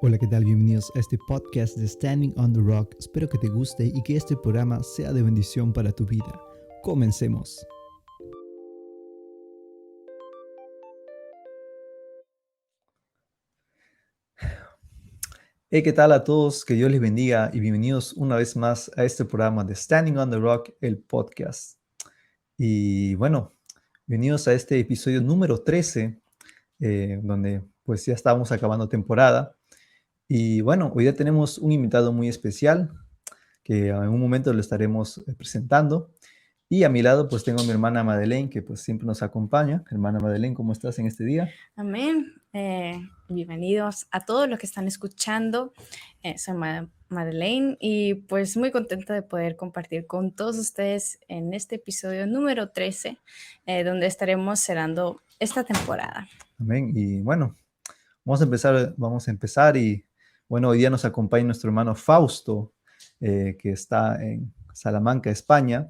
Hola, ¿qué tal? Bienvenidos a este podcast de Standing on the Rock. Espero que te guste y que este programa sea de bendición para tu vida. Comencemos. Hey, ¿qué tal a todos? Que Dios les bendiga y bienvenidos una vez más a este programa de Standing on the Rock, el podcast. Y bueno, bienvenidos a este episodio número 13, donde pues ya estamos acabando temporada. Y bueno, hoy ya tenemos un invitado muy especial que en un momento lo estaremos presentando. Y a mi lado pues tengo a mi hermana Madeleine, que pues siempre nos acompaña. Hermana Madeleine, ¿cómo estás en este día? Amén. Bienvenidos a todos los que están escuchando. Soy Madeleine y pues muy contenta de poder compartir con todos ustedes en este episodio número 13, donde estaremos cerrando esta temporada. Amén. Y bueno, vamos a empezar y bueno, hoy día nos acompaña nuestro hermano Fausto, que está en Salamanca, España.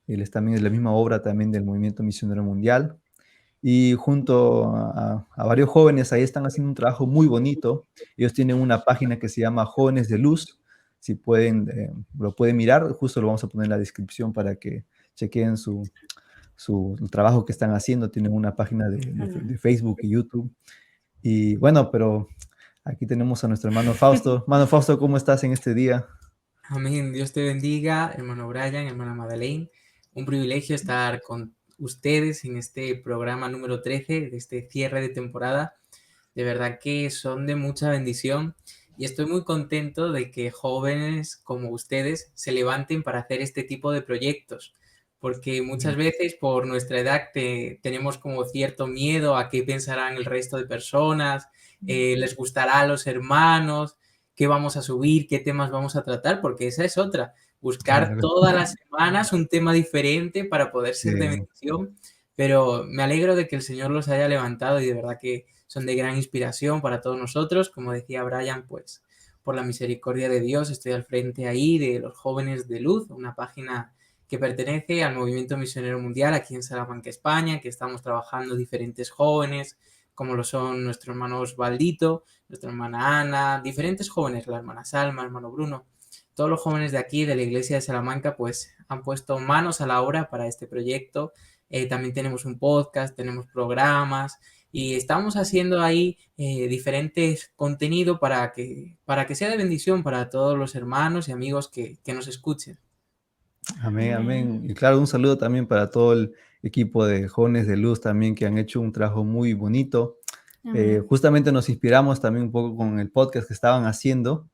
Él es también de la misma obra también del Movimiento Misionero Mundial. Y junto a varios jóvenes ahí están haciendo un trabajo muy bonito. Ellos tienen una página que se llama Jóvenes de Luz. Si pueden, lo pueden mirar, justo lo vamos a poner en la descripción para que chequen el trabajo que están haciendo. Tienen una página de Facebook y YouTube. Y bueno, pero aquí tenemos a nuestro hermano Fausto. Hermano Fausto, ¿cómo estás en este día? Amén. Dios te bendiga, hermano Brian, hermana Madeleine. Un privilegio estar con ustedes en este programa número 13 de este cierre de temporada. De verdad que son de mucha bendición y estoy muy contento de que jóvenes como ustedes se levanten para hacer este tipo de proyectos, porque muchas veces por nuestra edad tenemos como cierto miedo a qué pensarán el resto de personas, les gustará a los hermanos, qué vamos a subir, qué temas vamos a tratar, porque esa es otra, buscar Claro. todas las semanas un tema diferente para poder ser de Sí, bendición, pero me alegro de que el Señor los haya levantado y de verdad que son de gran inspiración para todos nosotros. Como decía Brian, pues por la misericordia de Dios estoy al frente ahí de los Jóvenes de Luz, una página que pertenece al Movimiento Misionero Mundial aquí en Salamanca, España, que estamos trabajando diferentes jóvenes, como lo son nuestro hermano Osvaldito, nuestra hermana Ana, diferentes jóvenes, la hermana Salma, el hermano Bruno. Todos los jóvenes de aquí, de la iglesia de Salamanca, pues han puesto manos a la obra para este proyecto. También tenemos un podcast, tenemos programas y estamos haciendo ahí diferentes contenidos para que sea de bendición para todos los hermanos y amigos que nos escuchen. amén, Amén. amén. Y claro, un saludo también para todo el equipo de Jóvenes de Luz también que han hecho un trabajo muy bonito. Amén. Justamente nos inspiramos también un poco con el podcast que estaban haciendo.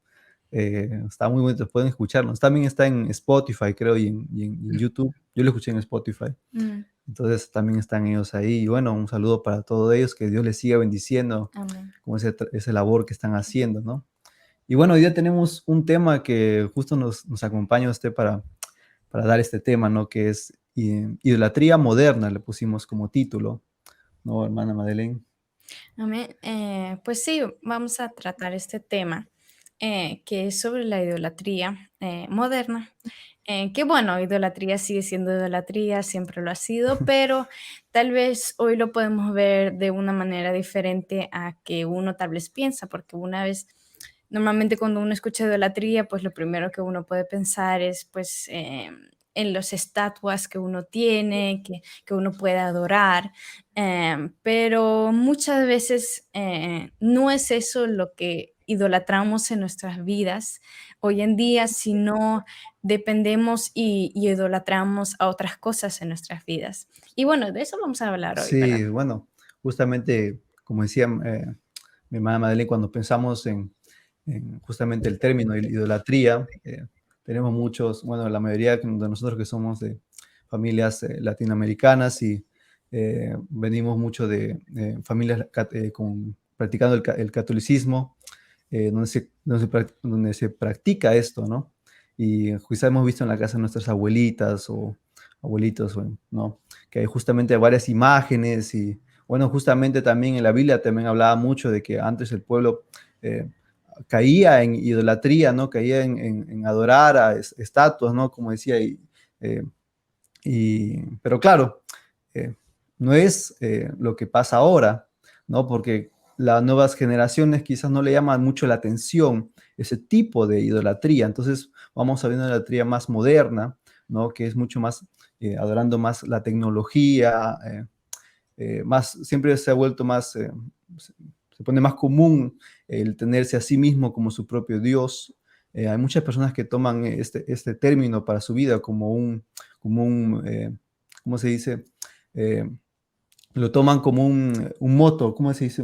Está muy bonito, pueden escucharnos. También está en Spotify, creo, y en YouTube. Yo lo escuché en Spotify. Mm. Entonces también están ellos ahí. Y bueno, un saludo para todos ellos, que Dios les siga bendiciendo Amén. con esa labor que están haciendo, ¿no? Y bueno, hoy día tenemos un tema que justo nos acompaña usted para dar este tema, ¿no? Que es idolatría moderna, le pusimos como título, ¿no, hermana Madeleine? Amén. Pues sí, vamos a tratar este tema que es sobre la idolatría moderna. Que bueno, idolatría sigue siendo idolatría, siempre lo ha sido, pero tal vez hoy lo podemos ver de una manera diferente a que uno tal vez piensa, porque una vez, normalmente cuando uno escucha idolatría, pues lo primero que uno puede pensar es pues en las estatuas que uno tiene, que uno puede adorar, pero muchas veces no es eso lo que idolatramos en nuestras vidas hoy en día, sino dependemos y idolatramos a otras cosas en nuestras vidas. Y bueno, de eso vamos a hablar hoy, ¿verdad? Sí, bueno, justamente, como decía mi hermana Madeleine, cuando pensamos en justamente el término de idolatría, tenemos muchos, bueno, la mayoría de nosotros que somos de familias latinoamericanas y venimos mucho de familias practicando el catolicismo, donde se practica esto, ¿no? Y quizá hemos visto en la casa de nuestras abuelitas o abuelitos, ¿no? Que hay justamente varias imágenes y, bueno, justamente también en la Biblia también hablaba mucho de que antes el pueblo eh, caía en idolatría, ¿no? Caía en adorar a estatuas, ¿no? Como decía, eh, pero claro, no es lo que pasa ahora, ¿no? Porque las nuevas generaciones quizás no le llaman mucho la atención ese tipo de idolatría. Entonces vamos a ver una idolatría más moderna, ¿no? Que es mucho más, adorando más la tecnología, más, siempre se ha vuelto más, se se pone más común el tenerse a sí mismo como su propio Dios. Hay muchas personas que toman este término para su vida como un ¿cómo se dice? Eh, lo toman como un moto, ¿cómo se dice?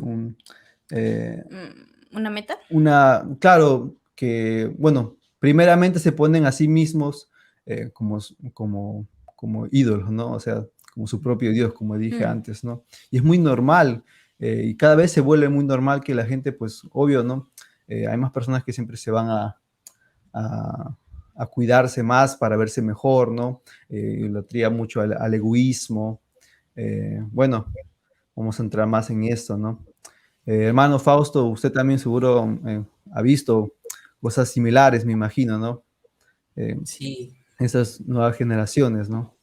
Eh, ¿Una meta? claro, que, bueno, primeramente se ponen a sí mismos como ídolos, ¿no? O sea, como su propio Dios, como dije Mm, antes, ¿no? Y es muy normal, y cada vez se vuelve muy normal que la gente, pues, obvio, ¿no? Hay más personas que siempre se van a, a cuidarse más para verse mejor, ¿no? Idolatría mucho al egoísmo. Bueno, vamos a entrar más en esto, ¿no? Hermano Fausto, usted también seguro ha visto cosas similares, me imagino, ¿no? Eh, Sí, Esas nuevas generaciones, ¿no?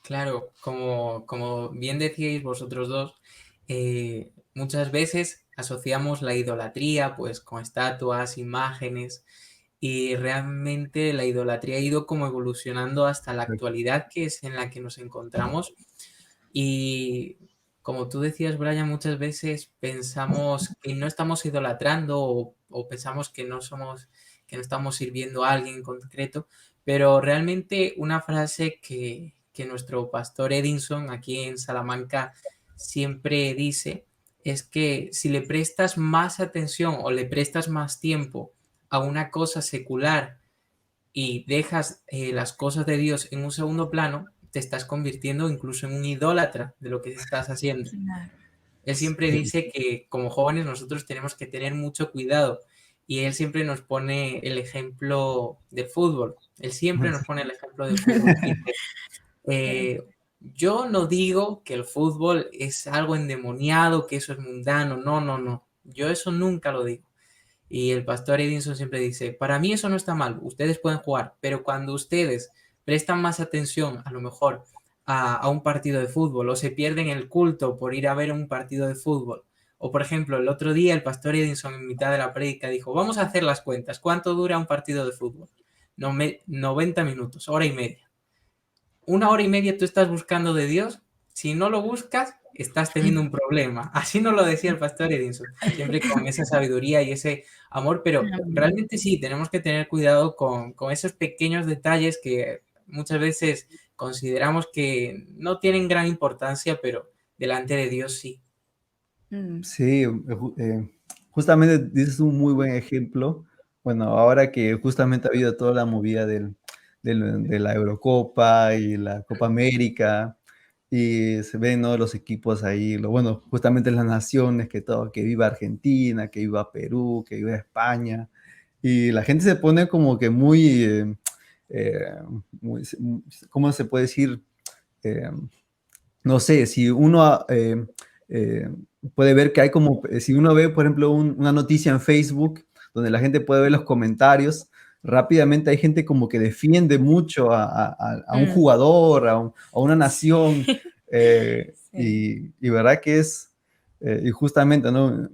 claro, como bien decíais vosotros dos, muchas veces asociamos la idolatría pues con estatuas, imágenes, y realmente la idolatría ha ido como evolucionando hasta la actualidad que es en la que nos encontramos. Y como tú decías, Brian, muchas veces pensamos que no estamos idolatrando o pensamos que no estamos sirviendo a alguien en concreto, pero realmente una frase que nuestro pastor Edinson aquí en Salamanca siempre dice es que si le prestas más atención o le prestas más tiempo a una cosa secular y dejas las cosas de Dios en un segundo plano, te estás convirtiendo incluso en un idólatra de lo que estás haciendo. claro. Él siempre Sí. dice que como jóvenes nosotros tenemos que tener mucho cuidado y él siempre nos pone el ejemplo del fútbol. Él siempre nos pone el ejemplo del fútbol. Dice, Sí. yo no digo que el fútbol es algo endemoniado, que eso es mundano, no, no, no. Yo eso nunca lo digo. Y el pastor Edinson siempre dice, para mí eso no está mal, ustedes pueden jugar, pero cuando ustedes prestan más atención a lo mejor a un partido de fútbol o se pierden el culto por ir a ver un partido de fútbol, o por ejemplo el otro día el pastor Edinson en mitad de la prédica dijo, vamos a hacer las cuentas, ¿cuánto dura un partido de fútbol? 90 minutos, hora y media. Una hora y media tú estás buscando de Dios, si no lo buscas, estás teniendo un problema. Así nos lo decía el pastor Edinson, siempre con esa sabiduría y ese amor, pero Amén. realmente sí, tenemos que tener cuidado con esos pequeños detalles que muchas veces consideramos que no tienen gran importancia, pero delante de Dios sí. Mm, Sí, justamente dices un muy buen ejemplo. Bueno, ahora que justamente ha habido toda la movida de la Eurocopa y la Copa América, y se ven, ¿no? Los equipos ahí, bueno, justamente las naciones, que viva Argentina, que viva Perú, que viva España, y la gente se pone como que muy, eh, ¿cómo se puede decir? Eh, no sé, si uno eh, puede ver que hay como, si uno ve, por ejemplo, una noticia en Facebook donde la gente puede ver los comentarios, rápidamente hay gente como que defiende mucho a un mm, jugador, a una nación, sí, sí. y verdad que es, y justamente, ¿no?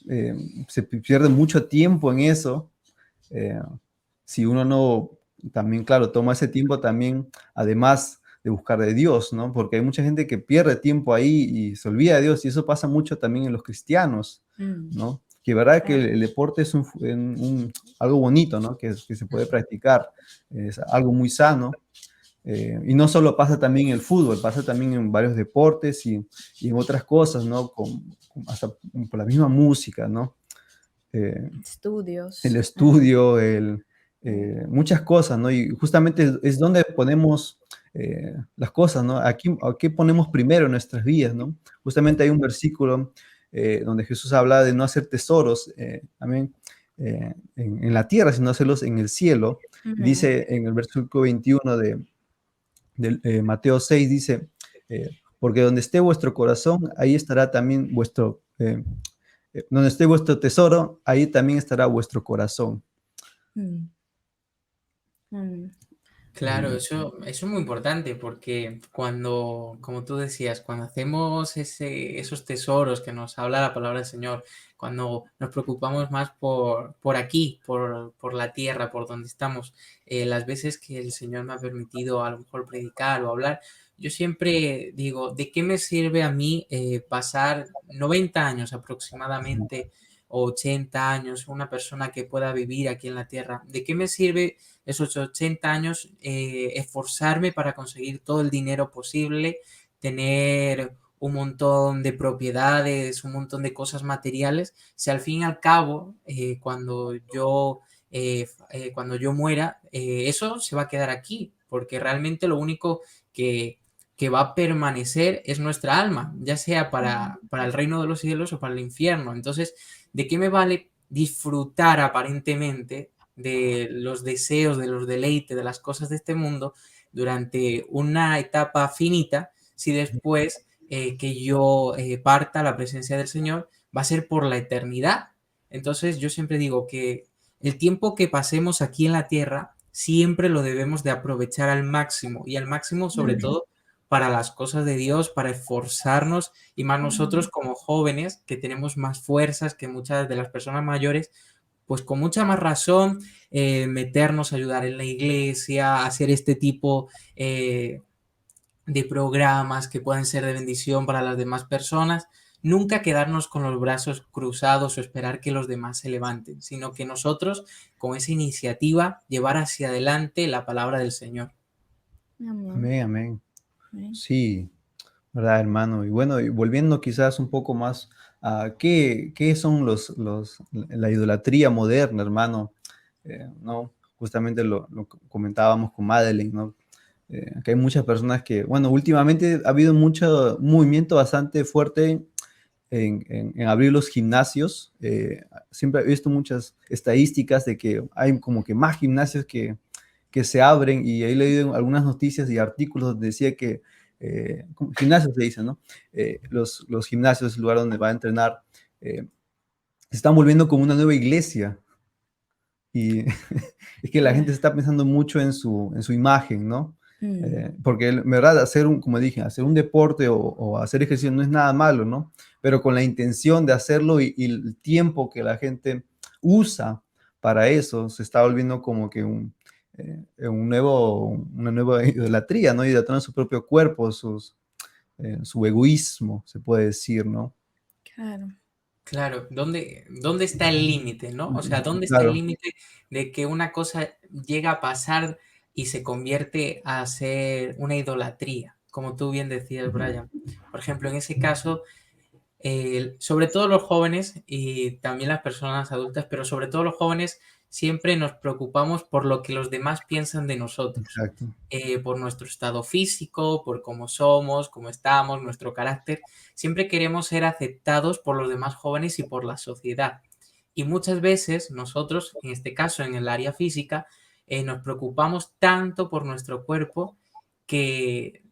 Eh, Se pierde mucho tiempo en eso. eh, si uno no, también, claro, toma ese tiempo también, además de buscar de Dios, ¿no? Porque hay mucha gente que pierde tiempo ahí y se olvida de Dios, y eso pasa mucho también en los cristianos, Mm, ¿no? Que verdad que claro. el deporte es algo bonito, ¿no? Que se puede practicar, es algo muy sano, y no solo pasa también en el fútbol, pasa también en varios deportes y en otras cosas, ¿no? Hasta por la misma música, ¿no? Eh, el Estudios. estudio, Sí. muchas cosas, ¿no? Y justamente es donde ponemos las cosas, ¿no? Aquí ponemos primero en nuestras vidas, ¿no? Justamente hay un versículo donde Jesús habla de no hacer tesoros, amén, en la tierra, sino hacerlos en el cielo. Y Amén. dice en el versículo 21 de Mateo 6, dice, porque donde esté vuestro corazón, ahí estará también donde esté vuestro tesoro, ahí también estará vuestro corazón. Mm, mm. Claro, eso es muy importante porque cuando, como tú decías, cuando hacemos esos tesoros que nos habla la palabra del Señor, cuando nos preocupamos más por aquí, por la tierra, por donde estamos, las veces que el Señor me ha permitido a lo mejor predicar o hablar, yo siempre digo, ¿de qué me sirve a mí pasar 90 años aproximadamente o 80 años, una persona que pueda vivir aquí en la tierra? ¿De qué me sirve esos 80 años esforzarme para conseguir todo el dinero posible, tener un montón de propiedades, un montón de cosas materiales, si al fin y al cabo, cuando yo muera, eso se va a quedar aquí, porque realmente lo único que va a permanecer es nuestra alma, ya sea para el reino de los cielos o para el infierno. Entonces, ¿de qué me vale disfrutar aparentemente de los deseos, de los deleites, de las cosas de este mundo durante una etapa finita, si después que yo parta a la presencia del Señor va a ser por la eternidad? Entonces yo siempre digo que el tiempo que pasemos aquí en la tierra siempre lo debemos de aprovechar al máximo y al máximo sobre Amén. todo para las cosas de Dios, para esforzarnos y más nosotros como jóvenes que tenemos más fuerzas que muchas de las personas mayores, pues con mucha más razón meternos a ayudar en la iglesia, hacer este tipo de programas que pueden ser de bendición para las demás personas. Nunca quedarnos con los brazos cruzados o esperar que los demás se levanten, sino que nosotros, con esa iniciativa, llevar hacia adelante la palabra del Señor. Amén. Amén, amén. Amén. Sí, ¿verdad, hermano? Y bueno, y volviendo quizás un poco más a qué son la idolatría moderna, hermano. ¿No? Justamente lo comentábamos con Madeleine, ¿no? Que hay muchas personas que, bueno, últimamente ha habido mucho un movimiento bastante fuerte en abrir los gimnasios. Siempre he visto muchas estadísticas de que hay como que más gimnasios que se abren, y he leído algunas noticias y artículos donde decía que como gimnasios se dice, ¿no? Los gimnasios, el lugar donde va a entrenar, se están volviendo como una nueva iglesia. Y es que la gente Ah, está pensando mucho en su imagen, ¿no? mm, Porque en verdad como dije, hacer un deporte o hacer ejercicio no es nada malo, ¿no? Pero con la intención de hacerlo y el tiempo que la gente usa para eso, se está volviendo como que una nueva idolatría, ¿no? Idolatrando su propio cuerpo, su egoísmo, se puede decir, ¿no? claro. Claro, ¿dónde está el límite, no? O sea, ¿dónde está el Claro. límite de que una cosa llega a pasar y se convierte a ser una idolatría? Como tú bien decías, Brian. Por ejemplo, en ese caso, sobre todo los jóvenes y también las personas adultas, pero sobre todo los jóvenes, siempre nos preocupamos por lo que los demás piensan de nosotros, Exacto. por nuestro estado físico, por cómo somos, cómo estamos, nuestro carácter. Siempre queremos ser aceptados por los demás jóvenes y por la sociedad. Y muchas veces nosotros, en este caso en el área física, nos preocupamos tanto por nuestro cuerpo que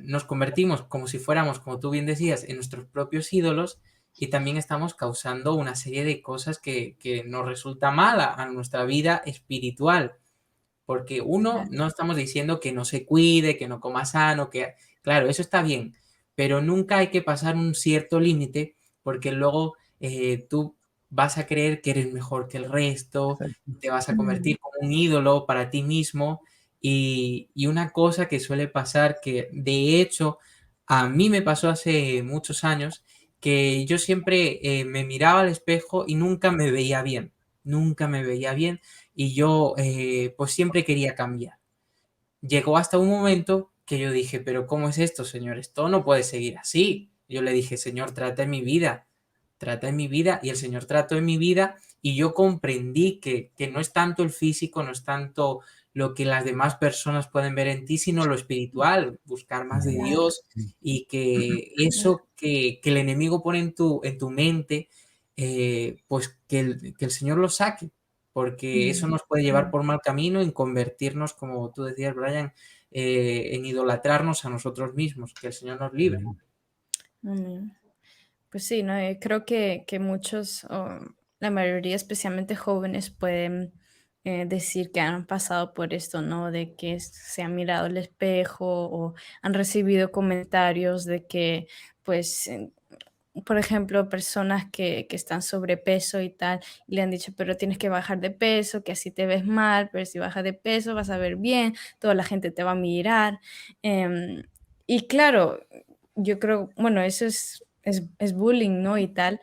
nos convertimos como si fuéramos, como tú bien decías, en nuestros propios ídolos y también estamos causando una serie de cosas que nos resulta mala a nuestra vida espiritual. Porque uno, no estamos diciendo que no se cuide, que no coma sano, que claro, eso está bien, pero nunca hay que pasar un cierto límite porque luego tú vas a creer que eres mejor que el resto, Exacto. te vas a Mm, convertir como un ídolo para ti mismo y una cosa que suele pasar que de hecho a mí me pasó hace muchos años que yo siempre me miraba al espejo y nunca me veía bien, nunca me veía bien y yo pues siempre quería cambiar. Llegó hasta un momento que yo dije, pero ¿cómo es esto, señor? Esto no puede seguir así. Yo le dije, Señor, trata en mi vida y el Señor trató en mi vida y yo comprendí que no es tanto el físico, no es tanto lo que las demás personas pueden ver en ti, sino lo espiritual, buscar más de Ujú. claro, Dios y que claro. eso que el enemigo pone en tu mente, pues que el Señor lo saque porque eso Mm, nos puede llevar mm, por mal camino en convertirnos, como tú decías, Brian, en idolatrarnos a nosotros mismos, que el Señor nos libre. amén. Pues sí, ¿no? Creo que muchos, o la mayoría, especialmente jóvenes, pueden decir que han pasado por esto, ¿no? De que se han mirado al espejo o han recibido comentarios de que, pues, por ejemplo, personas que están sobrepeso y tal, y le han dicho, pero tienes que bajar de peso, que así te ves mal, pero si bajas de peso vas a ver bien, toda la gente te va a mirar. Em, y claro, yo creo, bueno, eso es bullying, ¿no? Y tal,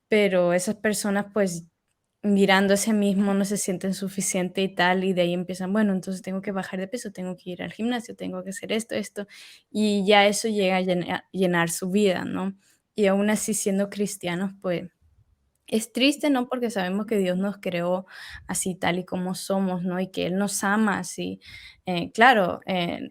pero esas personas pues mirando a sí mismo no se sienten suficiente y tal, y de ahí empiezan, bueno, entonces tengo que bajar de peso, tengo que ir al gimnasio, tengo que hacer esto, y ya eso llega a llenar su vida, ¿no? Y aún así siendo cristianos, pues es triste, ¿no? Porque sabemos que Dios nos creó así tal y como somos, ¿no? Y que Él nos ama así. Claro,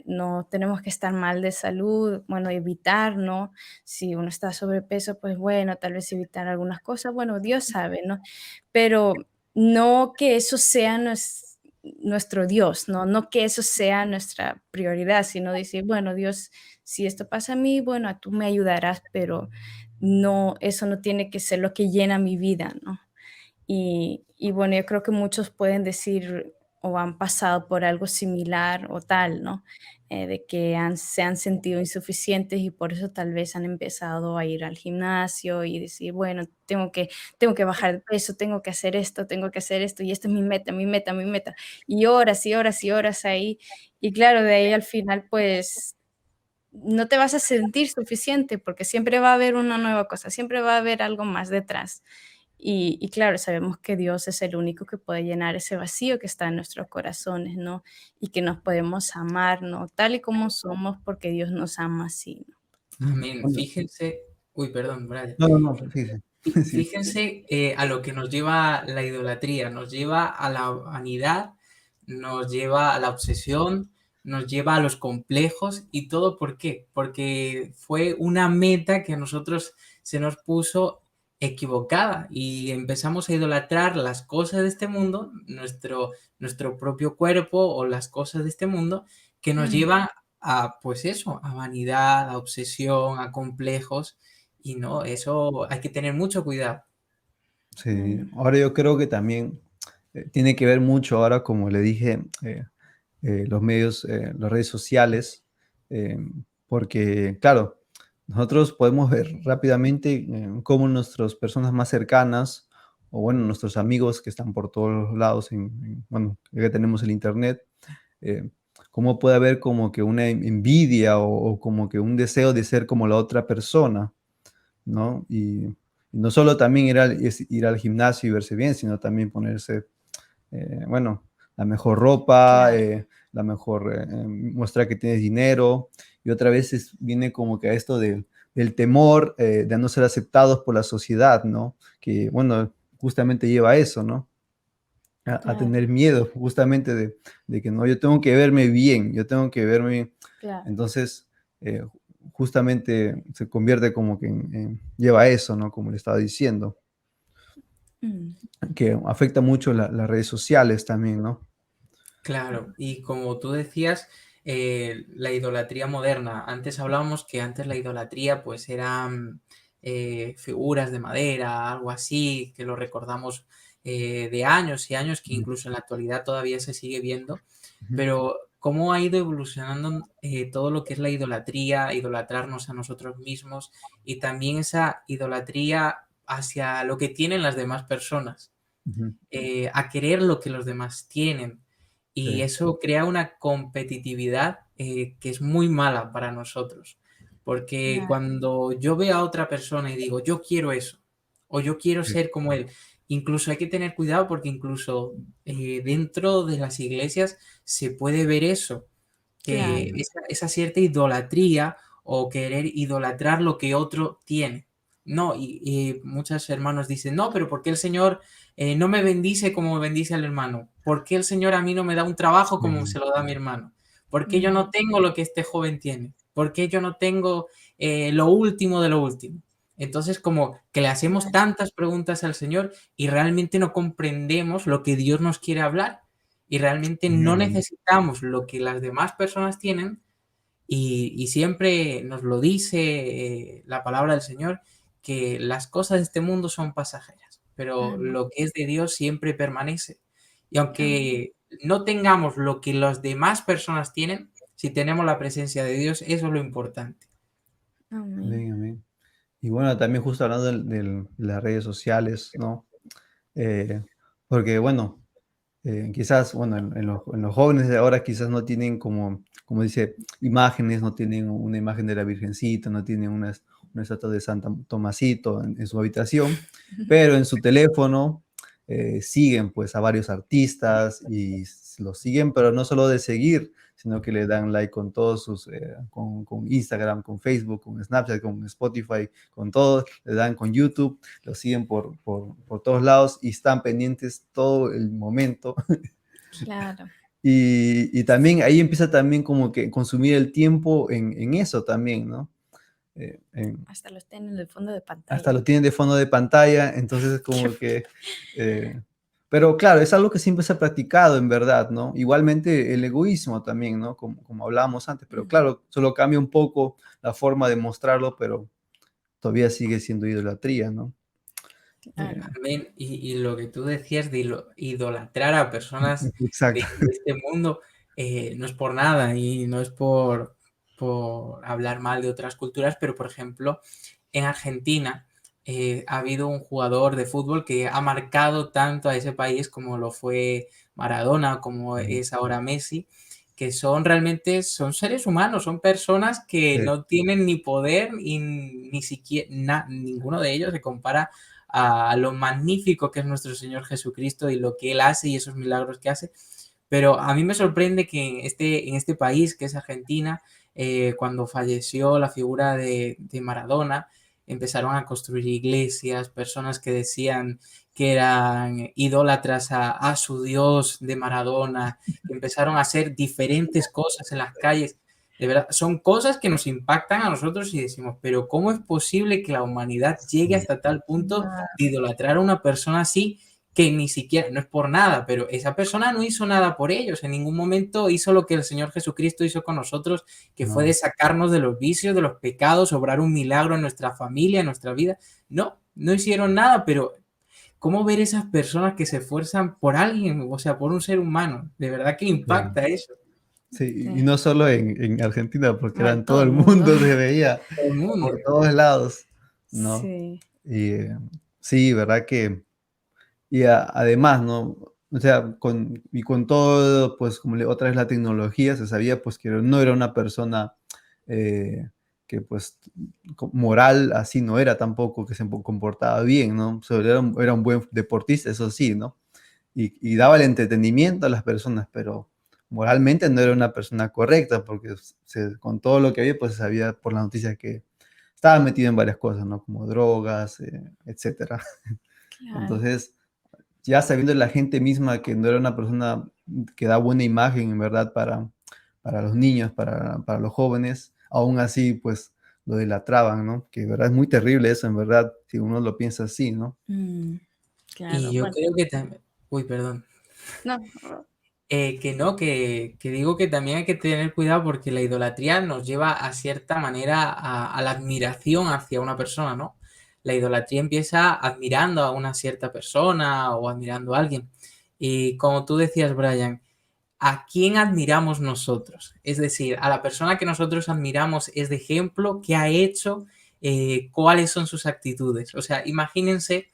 no tenemos que estar mal de salud, bueno, evitar, ¿no? Si uno está sobrepeso, pues bueno, tal vez evitar algunas cosas, bueno, Dios sabe, ¿no? Pero no que eso sea nuestro Dios, ¿no? No que eso sea nuestra prioridad, sino decir, bueno, Dios, si esto pasa a mí, bueno, tú me ayudarás, pero no, eso no tiene que ser lo que llena mi vida, ¿no? Y bueno, yo creo que muchos pueden decir o han pasado por algo similar o tal, ¿no? De que se han sentido insuficientes y por eso tal vez han empezado a ir al gimnasio y decir, bueno, tengo que bajar de peso, tengo que hacer esto y esta es mi meta, mi meta, mi meta. Y horas y horas y horas ahí. Y claro, de ahí al final, pues no te vas a sentir suficiente porque siempre va a haber una nueva cosa, siempre va a haber algo más detrás. Y claro, sabemos que Dios es el único que puede llenar ese vacío que está en nuestros corazones, ¿no? Y que nos podemos amar, ¿no? Tal y como somos, porque Dios nos ama así, ¿no? Amén. Bueno, Fíjense, uy, perdón, Brian. no, no, no, sí, sí. Sí. Fíjense a lo que nos lleva la idolatría, nos lleva a la vanidad, nos lleva a la obsesión, nos lleva a los complejos y todo. ¿Por qué? Porque fue una meta que a nosotros se nos puso equivocada y empezamos a idolatrar las cosas de este mundo, nuestro propio cuerpo o las cosas de este mundo que nos Mm, llevan a, pues eso, a vanidad, a obsesión, a complejos. Y no, eso hay que tener mucho cuidado. Sí, mm, ahora yo creo que también tiene que ver mucho ahora, como le dije, los medios, las redes sociales, eh, porque claro, nosotros podemos ver rápidamente cómo nuestras personas más cercanas, o bueno, nuestros amigos que están por todos lados, bueno, ya que tenemos el internet, eh, cómo puede haber como que una envidia o como que un deseo de ser como la otra persona, ¿no? Y no solo también ir al gimnasio y verse bien, sino también ponerse, bueno, la mejor ropa, claro, la mejor, mostrar que tienes dinero. Y otra vez viene como que a esto del temor de no ser aceptados por la sociedad, ¿no? Que, bueno, justamente lleva a eso, ¿no? A claro, tener miedo justamente de que no, yo tengo que verme bien, yo tengo que verme, claro. entonces eh, justamente se convierte como que lleva a eso, ¿no? Como le estaba diciendo, Mm, que afecta mucho las redes sociales también, ¿no? Claro, y como tú decías, la idolatría moderna. Antes hablábamos que antes la idolatría pues eran figuras de madera, algo así, que lo recordamos de años y años, que Ujú, incluso en la actualidad todavía se sigue viendo. ujú, Pero cómo ha ido evolucionando todo lo que es la idolatría, idolatrarnos a nosotros mismos y también esa idolatría hacia lo que tienen las demás personas, ujú, a querer lo que los demás tienen. Y sí, eso crea una competitividad que es muy mala para nosotros. Porque claro, cuando yo veo a otra persona y digo, yo quiero eso, o yo quiero sí, ser como él, incluso hay que tener cuidado porque incluso dentro de las iglesias se puede ver eso, que claro. esa cierta idolatría o querer idolatrar lo que otro tiene. No, y muchos hermanos dicen, no, pero ¿por qué el Señor no me bendice como me bendice al hermano? ¿Por qué el Señor a mí no me da un trabajo como sí, se lo da a mi hermano? ¿Por qué yo Mm, no tengo lo que este joven tiene? ¿Por qué yo no tengo lo último de lo último? Entonces, como que le hacemos claro, tantas preguntas al Señor y realmente no comprendemos lo que Dios nos quiere hablar y realmente no mm, necesitamos lo que las demás personas tienen y siempre nos lo dice la palabra del Señor, que las cosas de este mundo son pasajeras, pero mm, lo que es de Dios siempre permanece. Y aunque no tengamos lo que las demás personas tienen, si tenemos la presencia de Dios, eso es lo importante. Amén. Amén, amén. Y bueno, también justo hablando de las redes sociales, ¿no? Eh, porque bueno, quizás, bueno, en los jóvenes de ahora quizás no tienen como dice, imágenes, no tienen una imagen de la Virgencita, no tienen una estatua de Santa Tomasito en su habitación, pero en su teléfono siguen pues a varios artistas y los siguen, pero no solo de seguir, sino que le dan like con todos con Instagram, con Facebook, con Snapchat, con Spotify, con todo, le dan con YouTube, lo siguen por todos lados y están pendientes todo el momento. Claro, Y también ahí empieza también como que consumir el tiempo en eso también, ¿no? En hasta los tienen en el fondo de hasta pantalla. lo tienen de fondo de pantalla, entonces es Qué como que, pero claro, es algo que siempre se ha practicado en verdad, ¿no? Igualmente el egoísmo también, ¿no? Como hablábamos antes, pero Ujú, claro, solo cambia un poco la forma de mostrarlo, pero todavía sigue siendo idolatría, ¿no? claro. Amén. Y lo que tú decías de idolatrar a personas Exacto. de este mundo, no es por nada y no es por hablar mal de otras culturas, pero por ejemplo, en Argentina ha habido un jugador de fútbol que ha marcado tanto a ese país como lo fue Maradona, como Ujú. es ahora Messi, que son realmente, son seres humanos, son personas que Sí, no tienen ni poder y ni siquiera, ninguno de ellos se compara a lo magnífico que es nuestro Señor Jesucristo y lo que Él hace y esos milagros que hace. Pero a mí me sorprende que en este país, que es Argentina, cuando falleció la figura de Maradona, empezaron a construir iglesias, personas que decían que eran idólatras a su Dios de Maradona, que empezaron a hacer diferentes cosas en las calles. De verdad, son cosas que nos impactan a nosotros y decimos, pero ¿cómo es posible que la humanidad llegue sí, hasta tal punto Ah, de idolatrar a una persona así que ni siquiera, no es por nada, pero esa persona no hizo nada por ellos, en ningún momento hizo lo que el Señor Jesucristo hizo con nosotros, que fue de no, sacarnos de los vicios, de los pecados, obrar un milagro en nuestra familia, en nuestra vida. No, no hicieron nada, pero ¿cómo ver esas personas que se esfuerzan por alguien, o sea, por un ser humano? De verdad que sí. impacta eso. Sí, y sí, no solo en Argentina, porque no, era en en todo todo el el mundo. mundo, se veía Todo el por mundo. todos lados, ¿no? Sí, Y sí, verdad que, y además, ¿no? O sea, con todo, pues como otra vez la tecnología, se sabía pues que no era una persona eh, que pues moral así no era tampoco, que se comportaba bien, ¿no? O sea, era un buen deportista, eso sí, ¿no? Y daba el entretenimiento a las personas, pero moralmente no era una persona correcta, porque con todo lo que había, pues se sabía por las noticias que estaba metido en varias cosas, ¿no? Como drogas, etcétera. claro. Entonces, ya sabiendo la gente misma que no era una persona que da buena imagen, en verdad, para los niños, para los jóvenes, aún así, pues lo delatraban, ¿no? Que, en verdad, es muy terrible eso, en verdad, si uno lo piensa así, ¿no? Mm, Y claro, yo bueno, creo que también, uy, perdón. no, Que no, que digo que también hay que tener cuidado porque la idolatría nos lleva a cierta manera a la admiración hacia una persona, ¿no? La idolatría empieza admirando a una cierta persona o admirando a alguien. Y como tú decías, Brian, ¿a quién admiramos nosotros? Es decir, a la persona que nosotros admiramos es de ejemplo, qué ha hecho, cuáles son sus actitudes. O sea, imagínense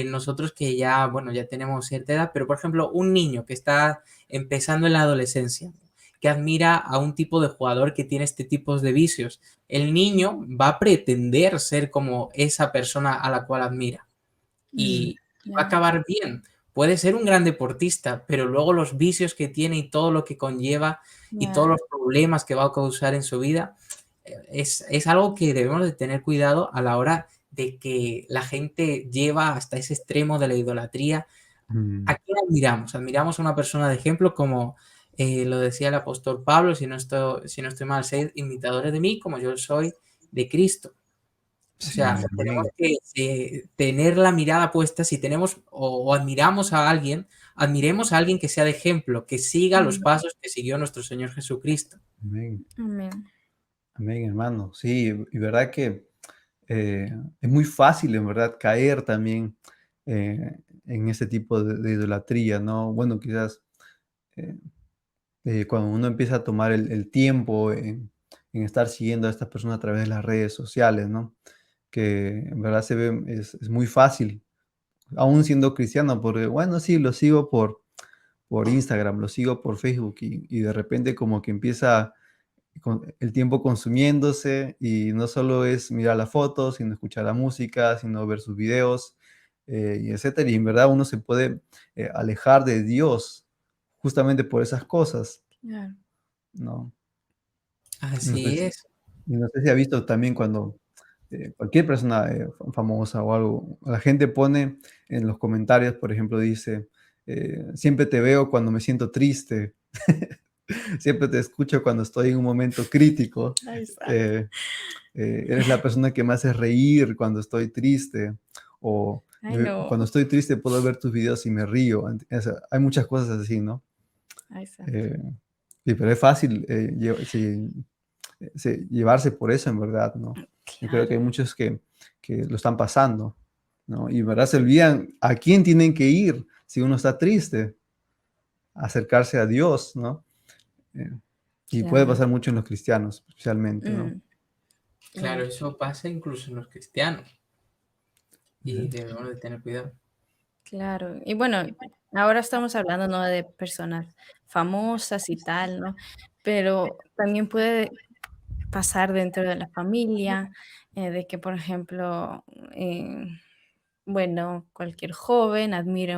nosotros que ya, bueno, ya tenemos cierta edad, pero por ejemplo, un niño que está empezando en la adolescencia, que admira a un tipo de jugador que tiene este tipo de vicios, el niño va a pretender ser como esa persona a la cual admira mm, y va a claro, acabar bien. Puede ser un gran deportista, pero luego los vicios que tiene y todo lo que conlleva y todos claro, los problemas que va a causar en su vida, es algo que debemos de tener cuidado a la hora de que la gente lleva hasta ese extremo de la idolatría. Mm, ¿A quién admiramos? Admiramos a una persona de ejemplo como lo decía el apóstol Pablo, si no estoy mal, sed imitadores de mí como yo soy de Cristo. O sea, sí, tenemos amén. que tener la mirada puesta, si tenemos o admiramos a alguien, admiremos a alguien que sea de ejemplo, que siga los mm, pasos que siguió nuestro Señor Jesucristo. Amén. amén, Amén, hermano. Sí, y verdad que es muy fácil, en verdad, caer también en ese tipo de idolatría, ¿no? Bueno, quizás eh, cuando uno empieza a tomar el tiempo en estar siguiendo a estas personas a través de las redes sociales, ¿no? Que en verdad se ve, es muy fácil, aún siendo cristiano, porque bueno, sí, lo sigo por Instagram, lo sigo por Facebook y de repente como que empieza el tiempo consumiéndose y no solo es mirar las fotos, sino escuchar la música, sino ver sus videos, y etcétera. Y en verdad uno se puede alejar de Dios justamente por esas cosas, Claro. ¿no? No sé Así si, es. y no sé si ha visto también cuando cualquier persona famosa o algo, la gente pone en los comentarios, por ejemplo, dice, siempre te veo cuando me siento triste. Siempre te escucho cuando estoy en un momento crítico. Ay, santo. eh, Eres la persona que me hace reír cuando estoy triste. O Ay, no. cuando estoy triste puedo ver tus videos y me río. O sea, hay muchas cosas así, ¿no? Ay, santo. Eh, sí, pero es fácil llevarse por eso, en verdad, ¿no? Yo creo que Claro, hay muchos que lo están pasando, ¿no? Y en verdad se olvidan a quién tienen que ir si uno está triste, acercarse a Dios, ¿no? Eh, y puede claro. pasar mucho en los cristianos, especialmente, ¿no? Mm, Claro, mm, eso pasa incluso en los cristianos y Ujú. debemos de tener cuidado. claro. Y bueno, ahora estamos hablando, ¿no? De personas famosas y tal, ¿no? Pero también puede pasar dentro de la familia, de que, por ejemplo, bueno, cualquier joven admire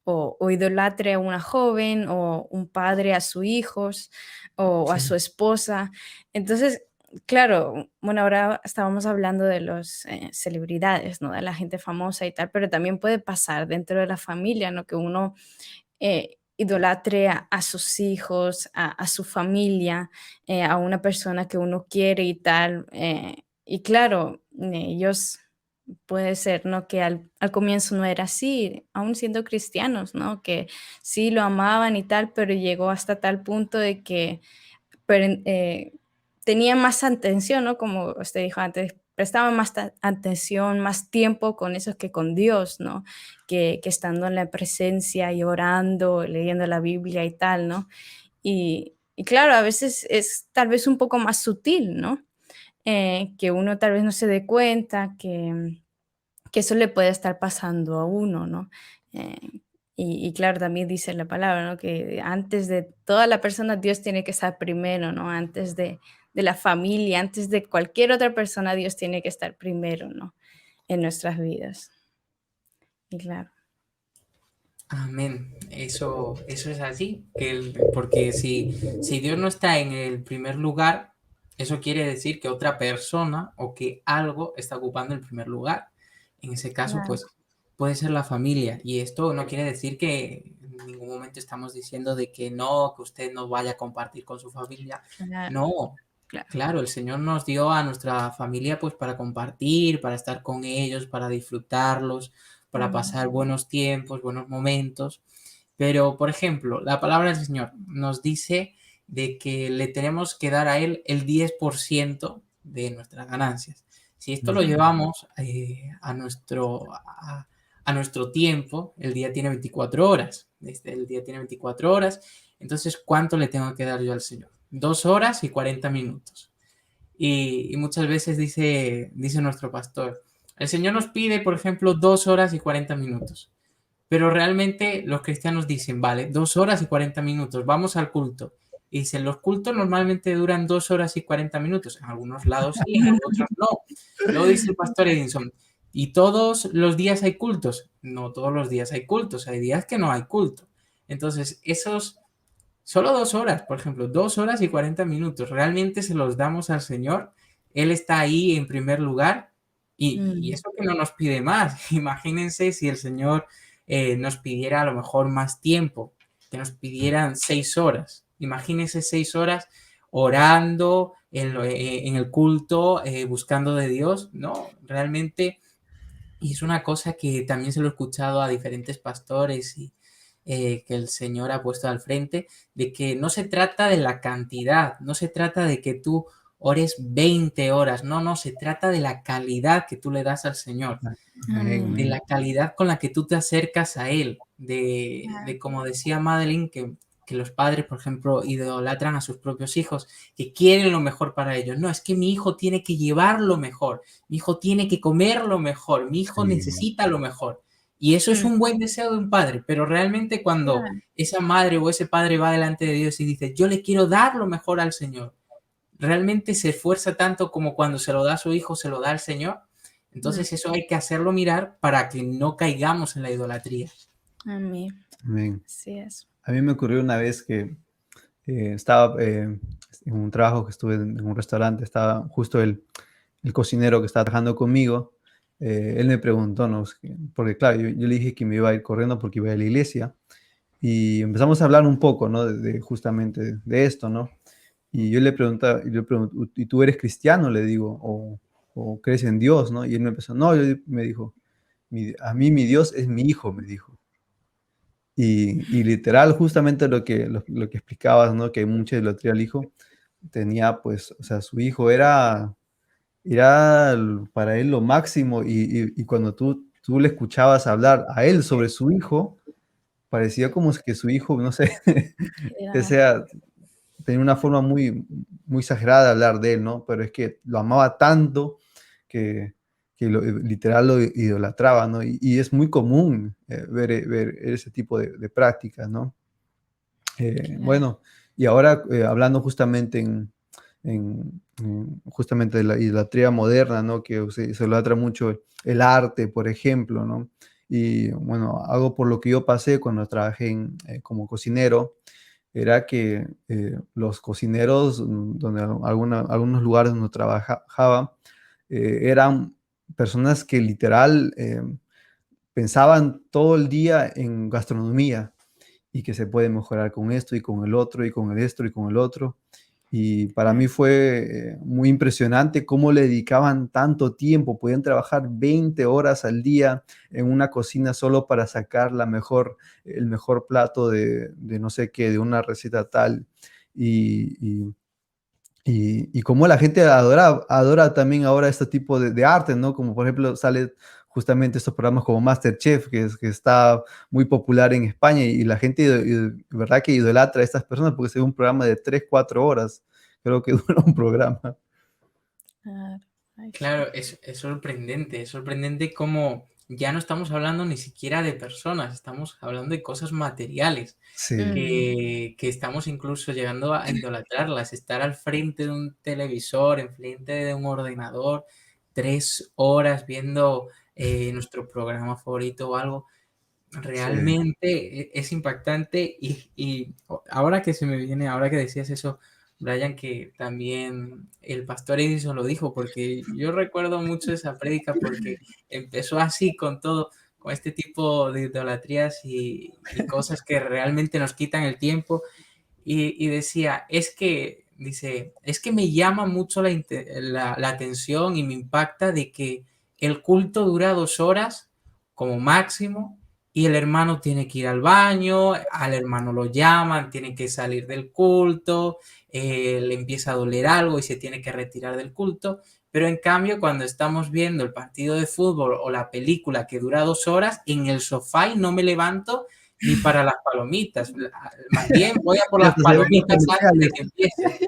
o idolatre a una joven o un padre a sus hijos o a Sí, su esposa. Entonces, claro, bueno, ahora estábamos hablando de los celebridades, ¿no? De la gente famosa y tal, pero también puede pasar dentro de la familia, ¿no? Que uno idolatre a sus hijos, a su familia, a una persona que uno quiere y tal. Y claro, ellos puede ser, ¿no? Que al comienzo no era así, aún siendo cristianos, ¿no? Que sí lo amaban y tal, pero llegó hasta tal punto de que tenían más atención, ¿no? Como usted dijo antes, prestaban más atención, más tiempo con eso que con Dios, ¿no? Que estando en la presencia y orando, leyendo la Biblia y tal, ¿no? Y claro, a veces es tal vez un poco más sutil, ¿no? Que uno tal vez no se dé cuenta que eso le puede estar pasando a uno, ¿no? Eh, y claro, también dice la palabra, ¿no? Que antes de toda la persona, Dios tiene que estar primero, ¿no? Antes de la familia, antes de cualquier otra persona, Dios tiene que estar primero, ¿no? En nuestras vidas. Y claro, amén. Eso es así, porque si Dios no está en el primer lugar, eso quiere decir que otra persona o que algo está ocupando el primer lugar. En ese caso, claro, pues puede ser la familia. Y esto no quiere decir que en ningún momento estamos diciendo de que no, que usted no vaya a compartir con su familia. claro, No, claro. claro, el Señor nos dio a nuestra familia pues para compartir, para estar con ellos, para disfrutarlos, para Mm, pasar buenos tiempos, buenos momentos. Pero, por ejemplo, la palabra del Señor nos dice de que le tenemos que dar a Él el 10% de nuestras ganancias. Si esto lo Ujú. llevamos a nuestro tiempo, el día tiene 24 horas. El día tiene 24 horas. Entonces, ¿cuánto le tengo que dar yo al Señor? 2 horas y 40 minutos. Y muchas veces dice nuestro pastor, el Señor nos pide, por ejemplo, 2 horas y 40 minutos. Pero realmente los cristianos dicen, vale, 2 horas y 40 minutos, vamos al culto. Y dicen, los cultos normalmente duran 2 horas y 40 minutos. En algunos lados sí, en otros no. Luego dice el pastor Edinson, ¿y todos los días hay cultos? No todos los días hay cultos, hay días que no hay culto. Entonces, solo 2 horas, por ejemplo, 2 horas y 40 minutos, realmente se los damos al Señor. Él está ahí en primer lugar y mm, eso que no nos pide más. Imagínense si el Señor nos pidiera a lo mejor más tiempo, que nos pidieran 6 horas. Imagínense 6 horas orando en el culto, buscando de Dios. No, realmente, y es una cosa que también se lo he escuchado a diferentes pastores y que el Señor ha puesto al frente, de que no se trata de la cantidad, no se trata de que tú ores 20 horas. No, no, se trata de la calidad que tú le das al Señor, Amén, de Amén. la calidad con la que tú te acercas a Él, de como decía Madeline, que los padres, por ejemplo, idolatran a sus propios hijos, que quieren lo mejor para ellos. No, es que mi hijo tiene que llevar lo mejor, mi hijo tiene que comer lo mejor, mi hijo sí, necesita lo mejor. Y eso es Mm, un buen deseo de un padre, pero realmente cuando claro. esa madre o ese padre va delante de Dios y dice, yo le quiero dar lo mejor al Señor, realmente se esfuerza tanto como cuando se lo da a su hijo, se lo da al Señor. Mm, Entonces eso hay que hacerlo mirar para que no caigamos en la idolatría. amén. amén. Así es. A mí me ocurrió una vez que estaba en un trabajo que estuve en un restaurante, estaba justo el cocinero que estaba trabajando conmigo, él me preguntó, ¿no? Porque claro, yo le dije que me iba a ir corriendo porque iba a la iglesia y empezamos a hablar un poco, ¿no? Justamente de esto, ¿no? Y yo le pregunté, ¿y tú eres cristiano? Le digo, o crees en Dios, ¿no? Y él me empezó, no, me dijo, a mí mi Dios es mi hijo, me dijo. Y literal, justamente lo que explicabas, ¿no? Que hay mucha idolatría al hijo, tenía pues, o sea, su hijo era para él lo máximo y cuando tú le escuchabas hablar a él sobre su hijo, parecía como que su hijo, no sé, o Era, sea, tenía una forma muy, muy exagerada de hablar de él, ¿no? Pero es que lo amaba tanto que, literal lo idolatraba, ¿no? Y es muy común ver ese tipo de prácticas, ¿no? claro. Bueno, y ahora hablando justamente justamente de la idolatría moderna, ¿no? Que se idolatra mucho el arte, por ejemplo, ¿no? Y bueno, algo por lo que yo pasé cuando trabajé como cocinero, era que los cocineros, donde algunos lugares donde trabajaba, eran personas que literal pensaban todo el día en gastronomía y que se puede mejorar con esto y con el otro y con el esto y con el otro. Y para Ah, mí fue muy impresionante cómo le dedicaban tanto tiempo. Podían trabajar 20 horas al día en una cocina solo para sacar el mejor plato de no sé qué, de una receta tal. Y, y, y cómo la gente adora también ahora este tipo de arte, ¿no? Como por ejemplo sale justamente estos programas como MasterChef, que está muy popular en España y la gente, ¿verdad? Que idolatra a estas personas porque se ve un programa de 3 4 horas, creo que dura un programa. claro. Ay, sí. Claro, es sorprendente cómo ya no estamos hablando ni siquiera de personas, estamos hablando de cosas materiales, Sí, Mm, que estamos incluso llegando a idolatrarlas, estar al frente de un televisor, enfrente de un ordenador, 3 horas viendo nuestro programa favorito o algo, sí, realmente es impactante y ahora que se me viene, ahora que decías eso, Brian, que también el pastor Edison lo dijo, porque yo recuerdo mucho esa prédica porque empezó así con todo, con este tipo de idolatrías y cosas que realmente nos quitan el tiempo y decía, dice, es que me llama mucho la atención y me impacta de que el culto dura 2 horas como máximo y el hermano tiene que ir al baño, al hermano lo llaman, tiene que salir del culto, le empieza a doler algo y se tiene que retirar del culto, pero en cambio cuando estamos viendo el partido de fútbol o la película que dura 2 horas, en el sofá y no me levanto ni para las palomitas. Más bien voy a por y las hasta se ven los palomitas antes de comerciales, que empiece.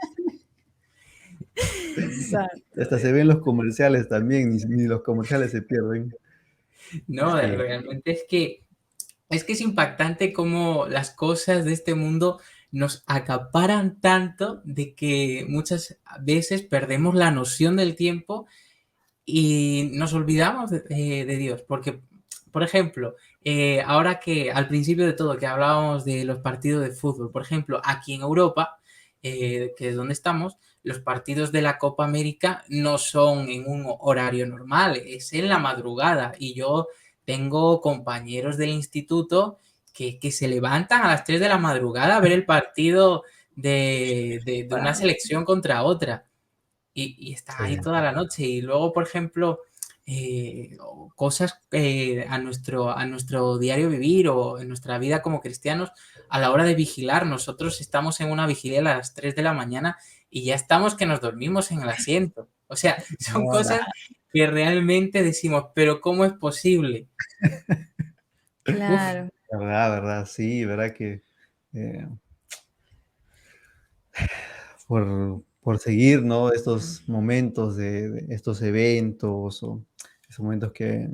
exacto. hasta se ven los comerciales también, ni los comerciales se pierden. No, Sí, realmente es que es impactante cómo las cosas de este mundo nos acaparan tanto de que muchas veces perdemos la noción del tiempo y nos olvidamos de Dios. Porque, por ejemplo, ahora que al principio de todo, que hablábamos de los partidos de fútbol, por ejemplo, aquí en Europa, que es donde estamos, los partidos de la Copa América no son en un horario normal, es en la madrugada. Y yo tengo compañeros del instituto que se levantan a las 3 de la madrugada a ver el partido de una Wow. selección contra otra y está sí, ahí toda la noche. Y luego, por ejemplo, cosas a nuestro diario vivir o en nuestra vida como cristianos, a la hora de vigilar, nosotros estamos en una vigilia a las 3 de la mañana y ya estamos que nos dormimos en el asiento. O sea, son Ahora, cosas que realmente decimos, pero ¿cómo es posible? Uf, Claro, verdad, sí, verdad que eh, por seguir, ¿no? Estos momentos de estos eventos o esos momentos que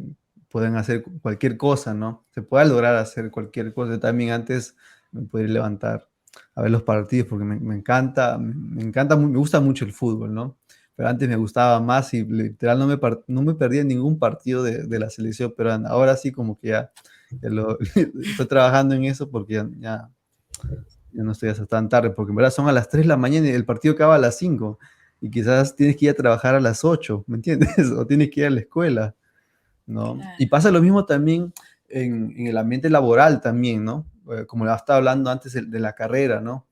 pueden hacer cualquier cosa, ¿no? Se pueda lograr hacer cualquier cosa. Yo también antes me podía levantar a ver los partidos porque me encanta, me encanta, me gusta mucho el fútbol, ¿no? Pero antes me gustaba más y literal no me perdía ningún partido de la selección peruana. Ahora sí como que ya estoy trabajando en eso porque ya no estoy hasta tan tarde, porque en verdad son a las 3 de la mañana y el partido acaba a las 5 y quizás tienes que ir a trabajar a las 8, ¿me entiendes? O tienes que ir a la escuela, ¿no? Y claro, pasa lo mismo también en el ambiente laboral también, ¿no? Como la estaba hablando antes de la carrera, ¿no?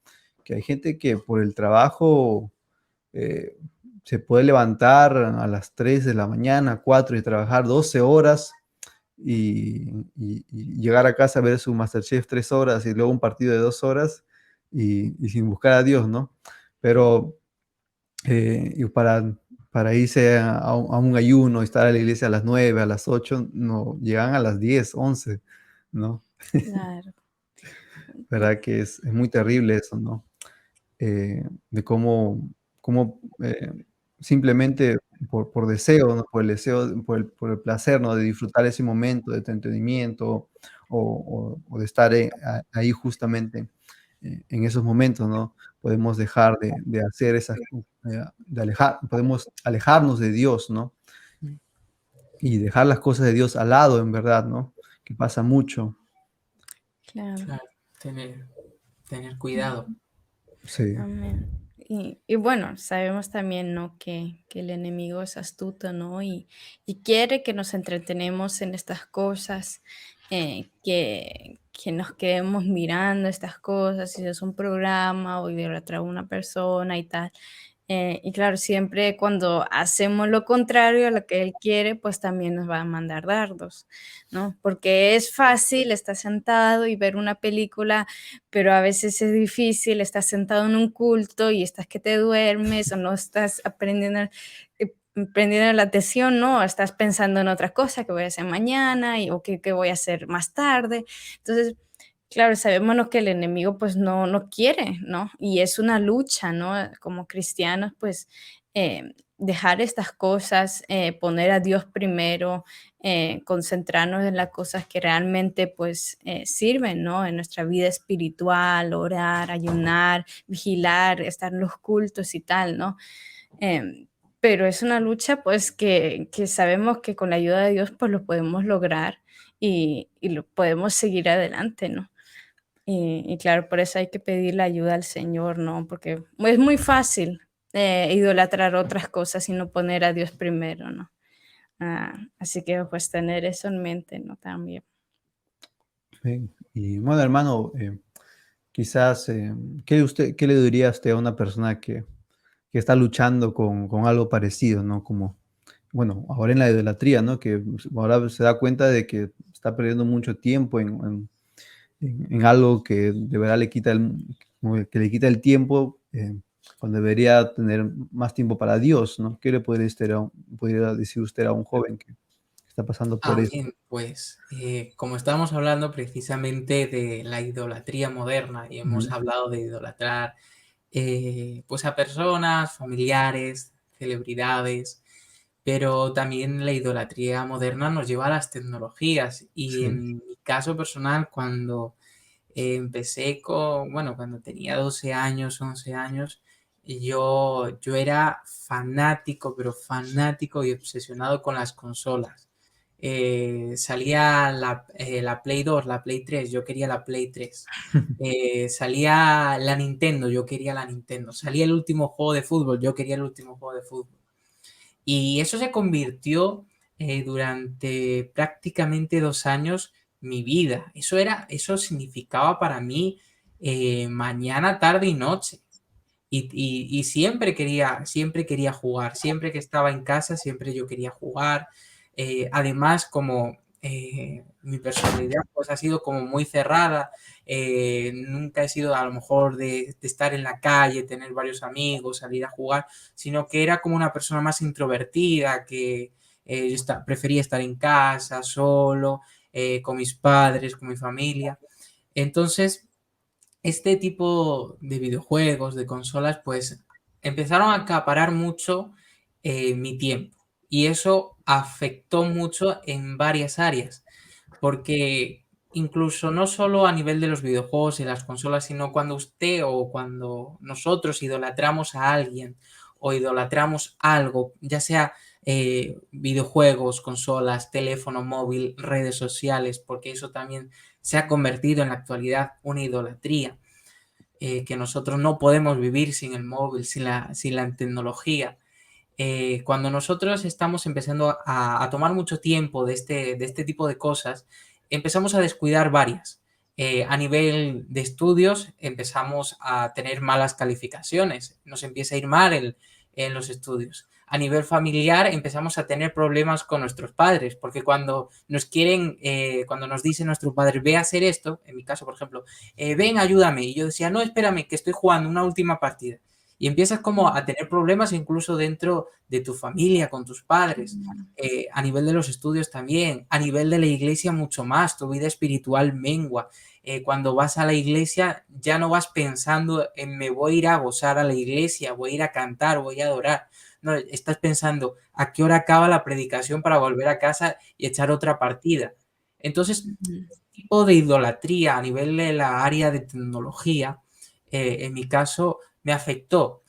Que hay gente que por el trabajo eh, se puede levantar a las 3 de la mañana, 4 y trabajar 12 horas y llegar a casa a ver su MasterChef 3 horas y luego un partido de 2 horas y sin buscar a Dios, ¿no? Pero y para irse a un ayuno, estar a la iglesia a las 9 a las 8 no, llegan a las 10 11, ¿no? claro. ¿Verdad que es muy terrible eso, ¿no? De cómo simplemente por deseo, ¿no? Por el deseo, por el placer, ¿no? De disfrutar ese momento de entretenimiento o de estar ahí justamente en esos momentos, ¿no? Podemos dejar de hacer esas, podemos alejarnos de Dios, ¿no? Y dejar las cosas de Dios al lado, en verdad, ¿no? Que pasa mucho. Claro. claro, tener cuidado. Sí, Amén. Y bueno, sabemos también, ¿no? Que el enemigo es astuto, ¿no? Y quiere que nos entretenemos en estas cosas, que nos quedemos mirando estas cosas, si es un programa o idolatrar a una persona y tal. Y claro, siempre cuando hacemos lo contrario a lo que él quiere, pues también nos va a mandar dardos, ¿no? Porque es fácil estar sentado y ver una película, pero a veces es difícil, estás sentado en un culto y estás que te duermes o no estás prendiendo la atención, ¿no? Estás pensando en otra cosa que voy a hacer mañana o que voy a hacer más tarde. Entonces, claro, sabemos lo que el enemigo pues no quiere, ¿no? Y es una lucha, ¿no? Como cristianos, pues dejar estas cosas, poner a Dios primero, concentrarnos en las cosas que realmente pues sirven, ¿no? En nuestra vida espiritual, orar, ayunar, vigilar, estar en los cultos y tal, ¿no? Pero es una lucha pues que sabemos que con la ayuda de Dios pues lo podemos lograr y lo podemos seguir adelante, ¿no? Y claro, por eso hay que pedir la ayuda al Señor, ¿no? Porque es muy fácil idolatrar otras cosas y no poner a Dios primero, ¿no? Así que pues tener eso en mente, ¿no? También. sí. Y bueno, hermano, quizás, qué le diría usted a una persona que está luchando con algo parecido, ¿no? Como, bueno, ahora en la idolatría, ¿no? Que ahora se da cuenta de que está perdiendo mucho tiempo en algo que de verdad le quita como que le quita el tiempo, cuando debería tener más tiempo para Dios, ¿no? ¿Qué le podría decir usted a un joven que está pasando por eso? Bien, pues como estábamos hablando precisamente de la idolatría moderna y hemos Ujú. hablado de idolatrar pues a personas, familiares, celebridades, pero también la idolatría moderna nos lleva a las tecnologías y Sí. en mi caso personal cuando empecé bueno, cuando tenía 12 años, 11 años, yo era fanático, pero fanático y obsesionado con las consolas. Salía la Play 2, la Play 3, yo quería la Play 3. Salía la Nintendo, yo quería la Nintendo. Salía el último juego de fútbol, yo quería el último juego de fútbol. Y eso se convirtió durante prácticamente 2 años mi vida. Eso significaba para mí mañana, tarde y noche. Y siempre quería jugar. Siempre que estaba en casa, siempre yo quería jugar. Además, como mi personalidad pues ha sido como muy cerrada, nunca he sido a lo mejor de estar en la calle, tener varios amigos, salir a jugar, sino que era como una persona más introvertida, que prefería estar en casa, solo, con mis padres, con mi familia. Entonces, este tipo de videojuegos, de consolas, pues empezaron a acaparar mucho mi tiempo y eso afectó mucho en varias áreas, porque incluso no solo a nivel de los videojuegos y las consolas, sino cuando usted o cuando nosotros idolatramos a alguien o idolatramos algo, ya sea videojuegos, consolas, teléfono móvil, redes sociales, porque eso también se ha convertido en la actualidad una idolatría, que nosotros no podemos vivir sin el móvil, sin la tecnología. Cuando nosotros estamos empezando a tomar mucho tiempo de este tipo de cosas, empezamos a descuidar varias. A nivel de estudios empezamos a tener malas calificaciones, nos empieza a ir mal en los estudios. A nivel familiar empezamos a tener problemas con nuestros padres, porque cuando nos quieren, cuando nos dice nuestro padre, ve a hacer esto, en mi caso, por ejemplo, ven, ayúdame. Y yo decía, no, espérame, que estoy jugando una última partida. Y empiezas como a tener problemas incluso dentro de tu familia, con tus padres, a nivel de los estudios también, a nivel de la iglesia mucho más, tu vida espiritual mengua. Cuando vas a la iglesia ya no vas pensando en me voy a ir a gozar a la iglesia, voy a ir a cantar, voy a adorar. No, estás pensando a qué hora acaba la predicación para volver a casa y echar otra partida. Entonces, este tipo de idolatría a nivel de la área de tecnología, en mi caso, me afectó.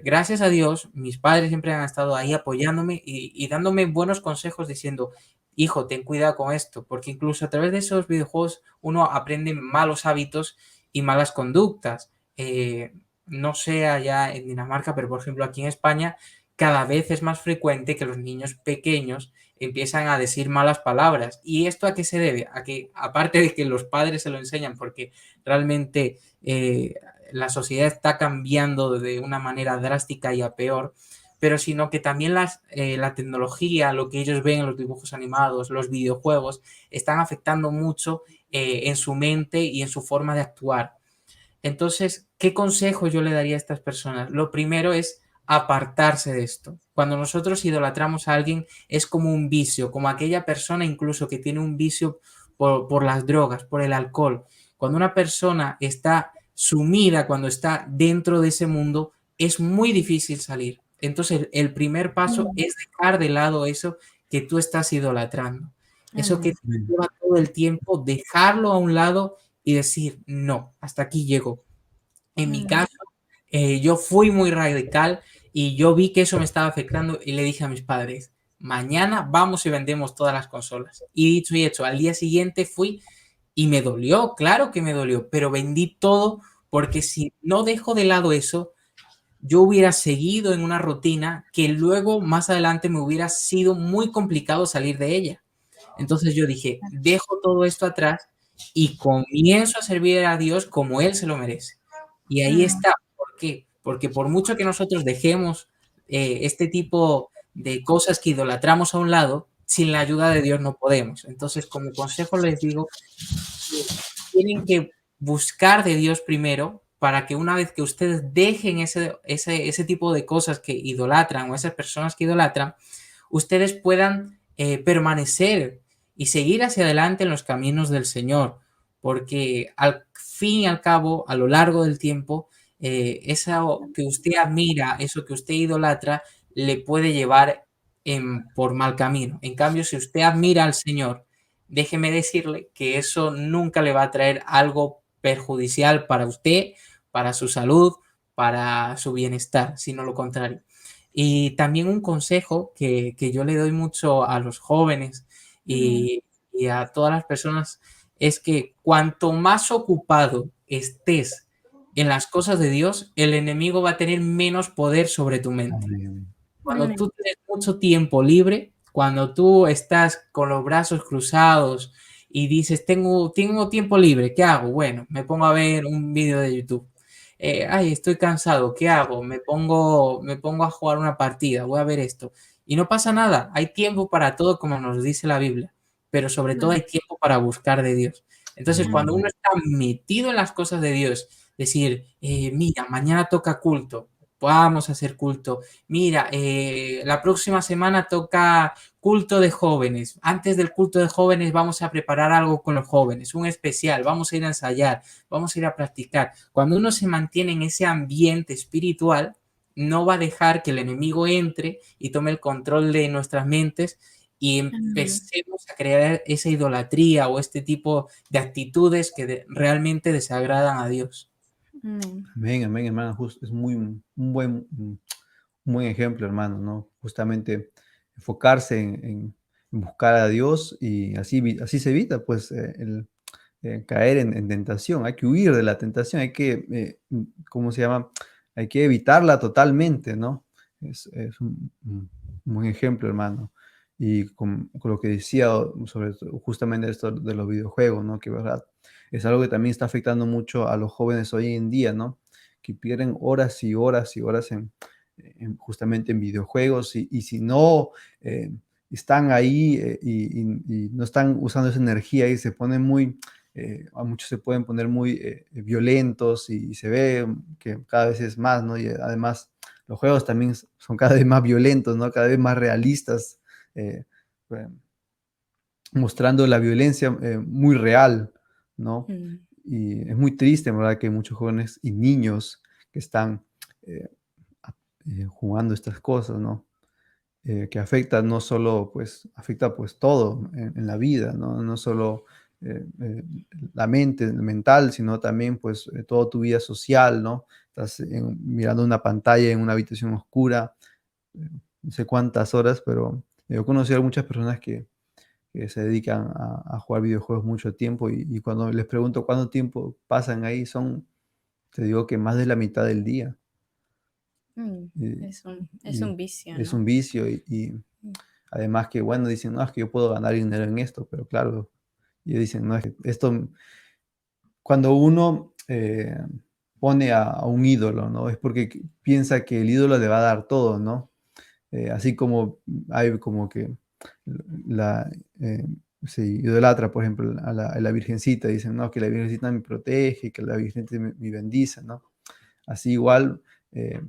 Gracias a Dios, mis padres siempre han estado ahí apoyándome y dándome buenos consejos diciendo, hijo, ten cuidado con esto, porque incluso a través de esos videojuegos uno aprende malos hábitos y malas conductas. No sé allá en Dinamarca, pero por ejemplo aquí en España cada vez es más frecuente que los niños pequeños empiezan a decir malas palabras. ¿Y esto a qué se debe? A que, aparte de que los padres se lo enseñan, porque realmente la sociedad está cambiando de una manera drástica y a peor, pero sino que también la tecnología, lo que ellos ven en los dibujos animados, los videojuegos, están afectando mucho en su mente y en su forma de actuar. Entonces, ¿qué consejo yo le daría a estas personas? Lo primero es apartarse de esto. Cuando nosotros idolatramos a alguien es como un vicio, como aquella persona incluso que tiene un vicio por las drogas, por el alcohol. Cuando una persona está sumida, cuando está dentro de ese mundo, es muy difícil salir. Entonces, el primer paso es dejar de lado eso que tú estás idolatrando. Eso que te lleva todo el tiempo, dejarlo a un lado y decir, no, hasta aquí llego. En mi caso, yo fui muy radical y yo vi que eso me estaba afectando y le dije a mis padres, mañana vamos y vendemos todas las consolas. Y dicho y hecho, al día siguiente fui y me dolió, claro que me dolió, pero vendí todo porque si no dejo de lado eso, yo hubiera seguido en una rutina que luego más adelante me hubiera sido muy complicado salir de ella. Entonces yo dije, dejo todo esto atrás y comienzo a servir a Dios como Él se lo merece. Y ahí está. ¿Por qué? Porque por mucho que nosotros dejemos este tipo de cosas que idolatramos a un lado, sin la ayuda de Dios no podemos. Entonces, como consejo les digo, tienen que buscar de Dios primero para que una vez que ustedes dejen ese tipo de cosas que idolatran o esas personas que idolatran, ustedes puedan permanecer y seguir hacia adelante en los caminos del Señor, porque al fin y al cabo, a lo largo del tiempo, eso que usted admira, eso que usted idolatra, le puede llevar por mal camino. En cambio, si usted admira al Señor, déjeme decirle que eso nunca le va a traer algo perjudicial para usted, para su salud, para su bienestar, sino lo contrario. Y también un consejo que yo le doy mucho a los jóvenes y a todas las personas es que cuanto más ocupado estés en las cosas de Dios, el enemigo va a tener menos poder sobre tu mente. Cuando tú tienes mucho tiempo libre, cuando tú estás con los brazos cruzados y dices, tengo tiempo libre, ¿qué hago? Bueno, me pongo a ver un vídeo de YouTube. Ay, estoy cansado, ¿qué hago? Me pongo a jugar una partida, voy a ver esto. Y no pasa nada, hay tiempo para todo como nos dice la Biblia. pero sobre todo Mm, hay tiempo para buscar de Dios. Entonces, cuando uno Mm, está metido en las cosas de Dios, decir, mira, mañana toca culto, vamos a hacer culto. Mira, la próxima semana toca culto de jóvenes. Antes del culto de jóvenes vamos a preparar algo con los jóvenes, un especial, vamos a ir a ensayar, vamos a ir a practicar. Cuando uno se mantiene en ese ambiente espiritual, no va a dejar que el enemigo entre y tome el control de nuestras mentes y mm, empecemos a crear esa idolatría o este tipo de actitudes que realmente desagradan a Dios. mm, amén, amén, hermano. Es un buen ejemplo, hermano, ¿no? Justamente enfocarse en buscar a Dios y así, así se evita, pues, caer en tentación. Hay que huir de la tentación, hay que, ¿cómo se llama? Hay que evitarla totalmente, ¿no? Es un buen ejemplo, hermano. Y con lo que decía sobre justamente esto de los videojuegos, ¿no? Que, ¿verdad? Es algo que también está afectando mucho a los jóvenes hoy en día, ¿no? Que pierden horas y horas y horas justamente en videojuegos y si no están ahí y no están usando esa energía y se ponen muy, a muchos se pueden poner muy violentos y se ve que cada vez es más, ¿no? Y además los juegos también son cada vez más violentos, ¿no? Cada vez más realistas, eh, eh, mostrando la violencia muy real, ¿no? mm, Y es muy triste, ¿verdad? Que muchos jóvenes y niños que están eh, jugando estas cosas, ¿no? Que afecta no solo, pues, afecta pues todo en la vida, ¿no? No solo la mente, el mental, sino también pues toda tu vida social, ¿no? Estás mirando una pantalla en una habitación oscura, no sé cuántas horas, pero he conocido a muchas personas que se dedican a jugar videojuegos mucho tiempo y cuando les pregunto cuánto tiempo pasan ahí, te digo que más de la mitad del día. mm. Y, Es y un vicio, es ¿no? un vicio y Mm, además que, bueno, dicen: "No, es que yo puedo ganar dinero en esto", pero claro, ellos dicen: "No, es que esto", cuando uno, pone a un ídolo, ¿no? Es porque piensa que el ídolo le va a dar todo, ¿no? Así como hay como que la, eh, se idolatra, por ejemplo, a la virgencita, dicen: "No, que la virgencita me protege, que la virgencita me bendice", ¿no? Así igual, eh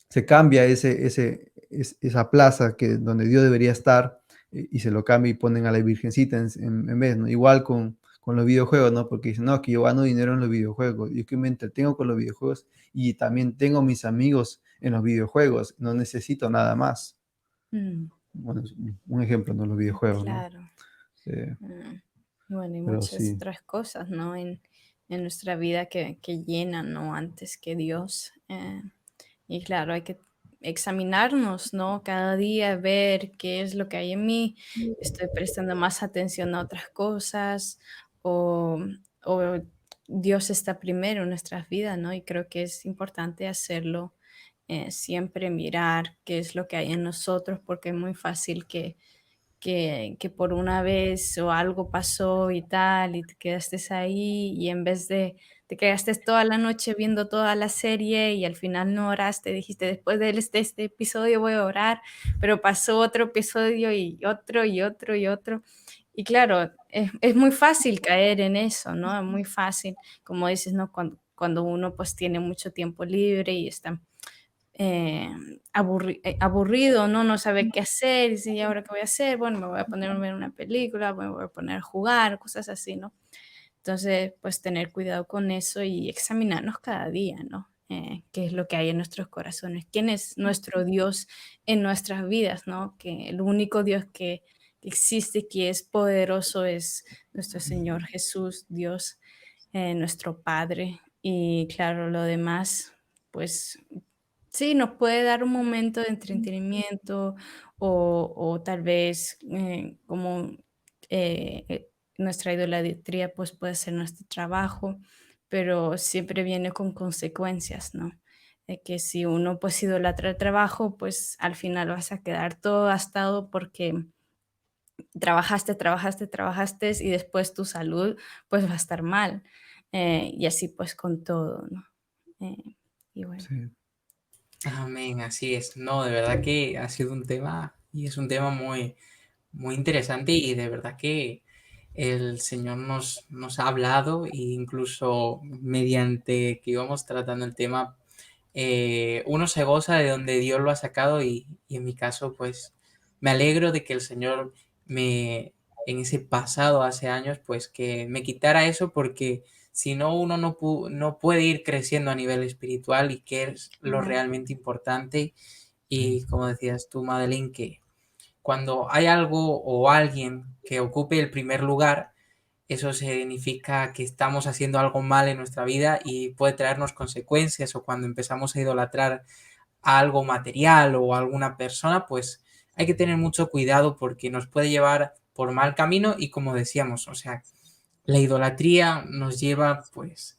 se cambia esa plaza que donde Dios debería estar, y se lo cambia y ponen a la virgencita en vez, ¿no? Igual con los videojuegos, ¿no? Porque dicen: "No, que yo gano dinero en los videojuegos, y es que me entretengo con los videojuegos, y también tengo mis amigos en los videojuegos, no necesito nada más". mm, Bueno, es un ejemplo, ¿no? Los videojuegos, ¿no? claro. Eh, Mm. Bueno, y pero muchas sí, otras cosas, ¿no? En nuestra vida que llenan, ¿no? Antes que Dios. Y claro, hay que examinarnos, ¿no? Cada día, ver qué es lo que hay en mí. Estoy prestando más atención a otras cosas o, o Dios está primero en nuestras vidas, ¿no? Y creo que es importante hacerlo, siempre mirar qué es lo que hay en nosotros, porque es muy fácil que por una vez o algo pasó y tal, y te quedaste ahí, y en vez de te quedaste toda la noche viendo toda la serie y al final no oraste, dijiste: "Después de este episodio voy a orar", pero pasó otro episodio y otro, y otro, y otro. Y claro, es muy fácil caer en eso, ¿no? Es muy fácil, como dices, ¿no? Cuando uno, pues, tiene mucho tiempo libre y está aburrido, ¿no? No sabe qué hacer, dice: "¿Y ahora qué voy a hacer?". Bueno, me voy a poner a ver una película, me voy a poner a jugar, cosas así, ¿no? Entonces, pues tener cuidado con eso y examinarnos cada día, ¿no? Qué es lo que hay en nuestros corazones, quién es nuestro Dios en nuestras vidas, ¿no? Que el único Dios que existe, que es poderoso, es nuestro Señor Jesús, Dios, nuestro Padre. Y claro, lo demás, pues sí, nos puede dar un momento de entretenimiento o tal vez, como, nuestra idolatría, pues, puede ser nuestro trabajo, pero siempre viene con consecuencias, ¿no? De que si uno, pues, idolatra el trabajo, pues, al final vas a quedar todo gastado porque trabajaste, trabajaste, trabajaste y después tu salud, pues, va a estar mal, y así, pues, con todo, ¿no? Eh, y bueno. sí, Amén, así es. No, de verdad que ha sido un tema y es un tema muy, muy interesante y de verdad que el Señor nos ha hablado e incluso mediante que íbamos tratando el tema, uno se goza de donde Dios lo ha sacado y en mi caso pues me alegro de que el Señor me en ese pasado hace años pues que me quitara eso porque si no uno no puede ir creciendo a nivel espiritual y que es lo Claro. realmente importante y como decías tú, Madeline, que cuando hay algo o alguien que ocupe el primer lugar, eso significa que estamos haciendo algo mal en nuestra vida y puede traernos consecuencias, o cuando empezamos a idolatrar a algo material o a alguna persona, pues hay que tener mucho cuidado porque nos puede llevar por mal camino y como decíamos, o sea, la idolatría nos lleva pues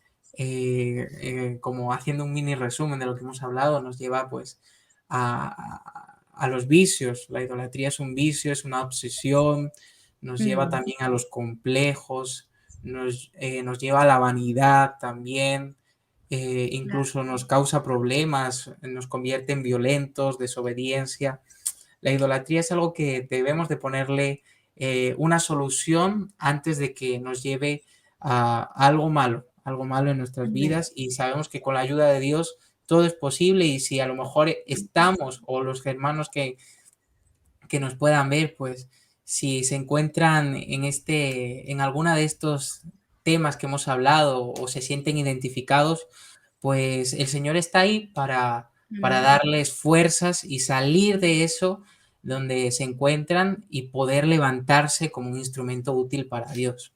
como haciendo un mini resumen de lo que hemos hablado, nos lleva pues a los vicios. La idolatría es un vicio, es una obsesión, nos lleva Mm, también a los complejos, nos lleva a la vanidad también, claro. incluso nos causa problemas, nos convierte en violentos, desobediencia. La idolatría es algo que debemos de ponerle una solución antes de que nos lleve a algo malo en nuestras Amén. vidas, y sabemos que con la ayuda de Dios todo es posible, y si a lo mejor estamos o los hermanos que nos puedan ver, pues si se encuentran en alguna de estos temas que hemos hablado o se sienten identificados, pues el Señor está ahí para Amén. darles fuerzas y salir de eso donde se encuentran y poder levantarse como un instrumento útil para Dios.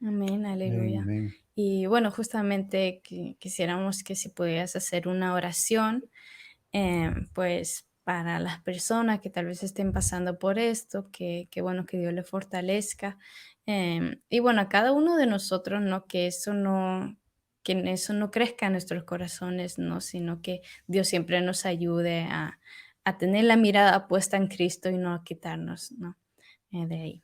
Amén, Amén, aleluya. amén. Y bueno, justamente quisiéramos que si pudieras hacer una oración, pues para las personas que tal vez estén pasando por esto, que bueno, que Dios les fortalezca. Y bueno, a cada uno de nosotros, ¿no? Que en eso no crezca en nuestros corazones, ¿no? Sino que Dios siempre nos ayude a tener la mirada puesta en Cristo y no a quitarnos, ¿no? De ahí.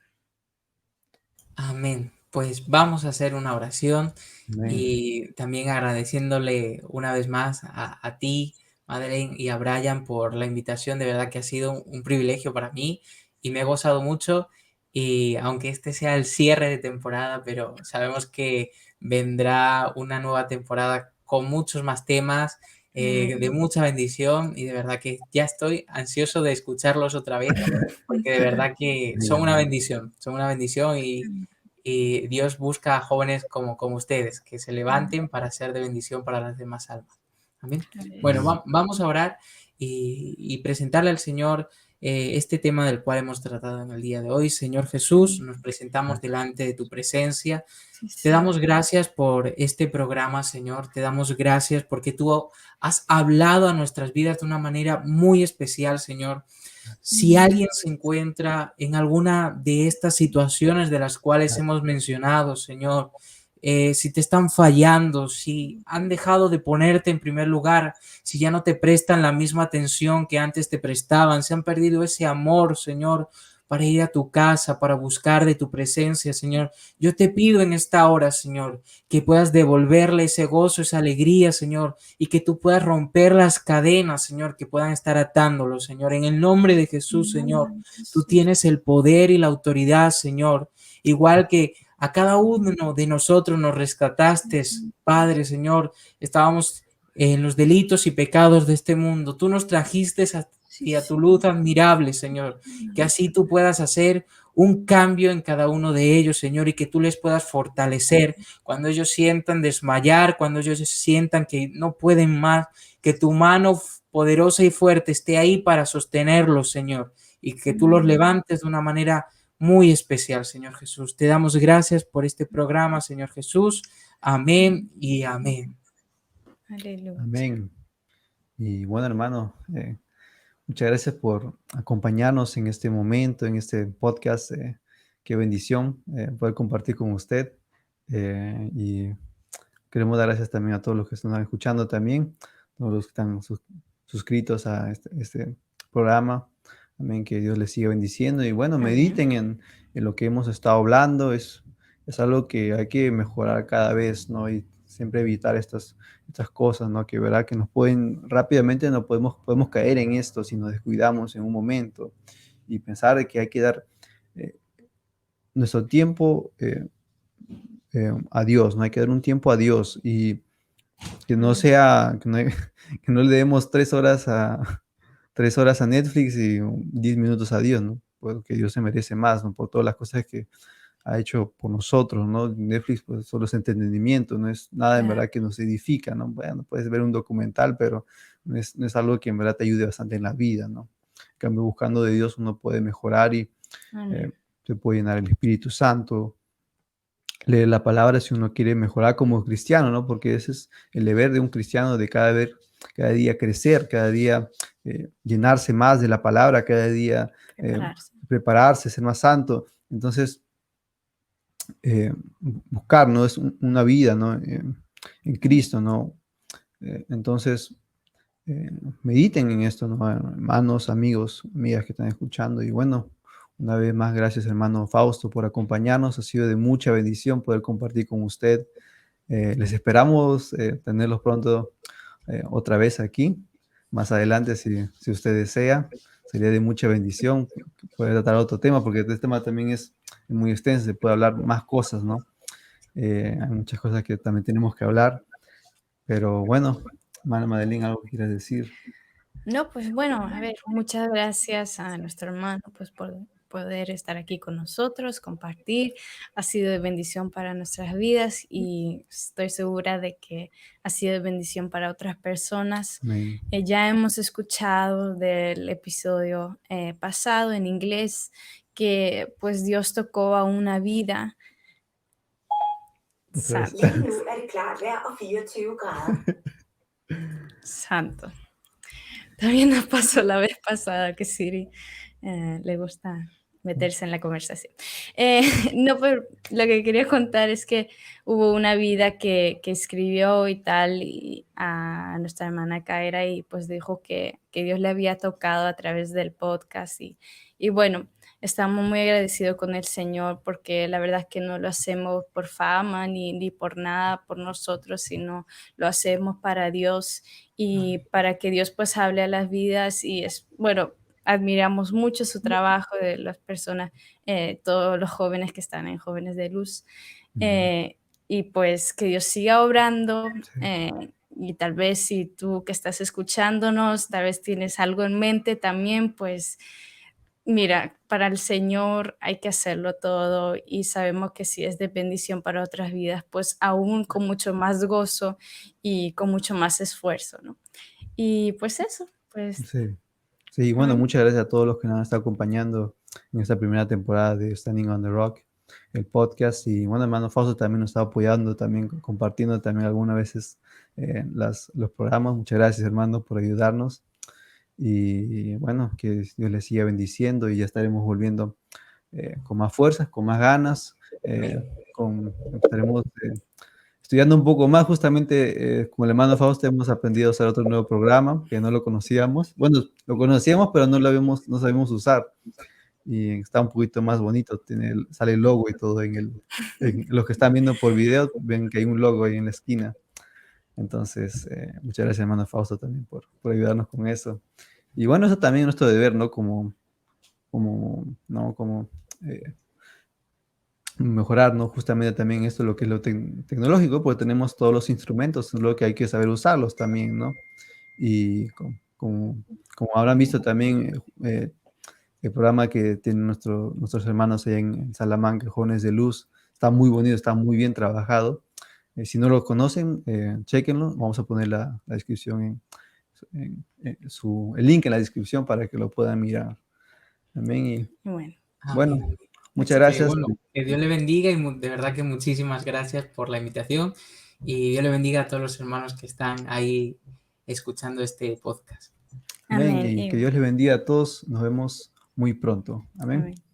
Amén. Pues vamos a hacer una oración Amén. y también agradeciéndole una vez más a ti, Madeleine, y a Brian por la invitación. De verdad que ha sido un privilegio para mí y me he gozado mucho. Y aunque este sea el cierre de temporada, pero sabemos que vendrá una nueva temporada con muchos más temas, de Amén. mucha bendición, y de verdad que ya estoy ansioso de escucharlos otra vez porque de verdad que Amén, amén. son una bendición y Dios busca a jóvenes como ustedes, que se levanten para ser de bendición para las demás almas. Amén. Bueno, Amén. vamos a orar y presentarle al Señor este tema del cual hemos tratado en el día de hoy. Señor Jesús, nos presentamos delante de tu presencia. Sí, Te sí. damos gracias por este programa, Señor. Te damos gracias porque tú has hablado a nuestras vidas de una manera muy especial, Señor. Si Mm, alguien se encuentra en alguna de estas situaciones de las cuales hemos mencionado, Señor, si te están fallando, si han dejado de ponerte en primer lugar, si ya no te prestan la misma atención que antes te prestaban, si han perdido ese amor, Señor, para ir a tu casa, para buscar de tu presencia, Señor, yo te pido en esta hora, Señor, que puedas devolverle ese gozo, esa alegría, Señor, y que tú puedas romper las cadenas, Señor, que puedan estar atándolos, Señor. En el nombre de Jesús, en Señor, nombre de tú Jesús. tienes el poder y la autoridad, Señor. Igual que a cada uno de nosotros nos rescataste, Padre, Señor, estábamos en los delitos y pecados de este mundo. Tú nos trajiste Sí, a sí. tu luz admirable, Señor, que así tú puedas hacer un cambio en cada uno de ellos, Señor, y que tú les puedas fortalecer cuando ellos sientan desmayar, cuando ellos sientan que no pueden más, que tu mano poderosa y fuerte esté ahí para sostenerlos, Señor, y que tú los Amén. levantes de una manera muy especial, Señor Jesús. Te damos gracias por este programa, Señor Jesús. Amén y amén. Aleluya. Amén. Y bueno, hermano, muchas gracias por acompañarnos en este momento, en este podcast. Qué bendición poder compartir con usted. Y queremos dar gracias también a todos los que están escuchando también, todos los que están suscritos a este programa. Amén, que Dios les siga bendiciendo. Y bueno, Amén. mediten en lo que hemos estado hablando. Es algo que hay que mejorar cada vez, ¿no? Y siempre evitar estas cosas, ¿no? Que verdad que nos pueden, rápidamente no podemos caer en esto si nos descuidamos en un momento y pensar de que hay que dar eh, nuestro tiempo a Dios, ¿no? Hay que dar un tiempo a Dios y que no Amén. sea, que no le demos 3 horas a Netflix y 10 minutos a Dios, ¿no? Porque Dios se merece más, ¿no? Por todas las cosas que ha hecho por nosotros, ¿no? Netflix, pues, solo es entretenimiento, no es nada en Claro, verdad que nos edifica, ¿no? Bueno, puedes ver un documental, pero no es algo que en verdad te ayude bastante en la vida, ¿no? En cambio, buscando de Dios uno puede mejorar y eh, amén. se puede llenar el Espíritu Santo, leer la palabra si uno quiere mejorar como cristiano, ¿no? Porque ese es el deber de un cristiano, de cada día crecer, cada día llenarse más de la palabra, cada día eh, Prepararse. prepararse, ser más santo. Entonces, buscar, ¿no? Es una vida, ¿no? En Cristo, ¿no? Entonces, eh, mediten en esto, ¿no? Hermanos, amigos, amigas que están escuchando. Y bueno, una vez más, gracias, hermano Fausto, por acompañarnos. Ha sido de mucha bendición poder compartir con usted. Les esperamos tenerlos pronto otra vez aquí, más adelante, si usted desea. Sería de mucha bendición poder tratar otro tema, porque este tema también es muy extenso, se puede hablar más cosas, ¿no? Hay muchas cosas que también tenemos que hablar, pero bueno, hermana Madeline, ¿algo que quieras decir? No, pues bueno, a ver, muchas gracias a nuestro hermano, pues por poder estar aquí con nosotros, compartir. Ha sido de bendición para nuestras vidas y estoy segura de que ha sido de bendición para otras personas. Amén. Ya hemos escuchado del episodio pasado en inglés que pues Dios tocó a una vida. Otra vez. Santo, Lige nu er det klart vejr og 24 grader. santo. También nos pasó la vez pasada que Siri le gusta meterse en la conversación. Eh, no, pero lo que quería contar es que hubo una vida que escribió y tal a nuestra hermana Kaira y pues dijo que Dios le había tocado a través del podcast y bueno, estamos muy agradecidos con el Señor porque la verdad es que no lo hacemos por fama ni por nada por nosotros, sino lo hacemos para Dios y para que Dios pues hable a las vidas y es, bueno, admiramos mucho su trabajo de las personas, todos los jóvenes que están en Jóvenes de Luz. Amén. eh, y pues que Dios siga obrando Sí, y tal vez si tú que estás escuchándonos, tal vez tienes algo en mente también, pues mira, para el Señor hay que hacerlo todo y sabemos que si es de bendición para otras vidas, pues aún con mucho más gozo y con mucho más esfuerzo, ¿no? Y pues eso, pues, sí. Sí, bueno, amén. muchas gracias a todos los que nos han estado acompañando en esta primera temporada de Standing on the Rock, el podcast. Y bueno, hermano Fausto también nos está apoyando, también compartiendo también algunas veces los programas. Muchas gracias, hermano, por ayudarnos. Y bueno, que Dios les siga bendiciendo y ya estaremos volviendo con más fuerzas, con más ganas, estaremos estudiando un poco más. Justamente con el hermano Fausto hemos aprendido a usar otro nuevo programa que no lo conocíamos. Bueno, lo conocíamos, pero no sabíamos usar. Y está un poquito más bonito, sale el logo y todo los que están viendo por video, ven que hay un logo ahí en la esquina. Entonces, muchas gracias, hermano Fausto, también por ayudarnos con eso. Y bueno, eso también es nuestro deber, ¿no? ¿No? Como mejorar, ¿no? Justamente también esto, lo que es lo tecnológico, porque tenemos todos los instrumentos, lo que hay que saber usarlos también, ¿no? Y como habrán visto también, el programa que tienen nuestros hermanos allá en Salamanca, Jóvenes de Luz, está muy bonito, está muy bien trabajado. Si no lo conocen, chéquenlo. Vamos a poner la descripción el link en la descripción para que lo puedan mirar. Amén. Y Bueno, bueno, Amén. muchas Así que gracias. bueno, que Dios le bendiga y de verdad que muchísimas gracias por la invitación y Dios le bendiga a todos los hermanos que están ahí escuchando este podcast. Amén. amén, Y que Dios les bendiga a todos. Nos vemos muy pronto. Amén. amén.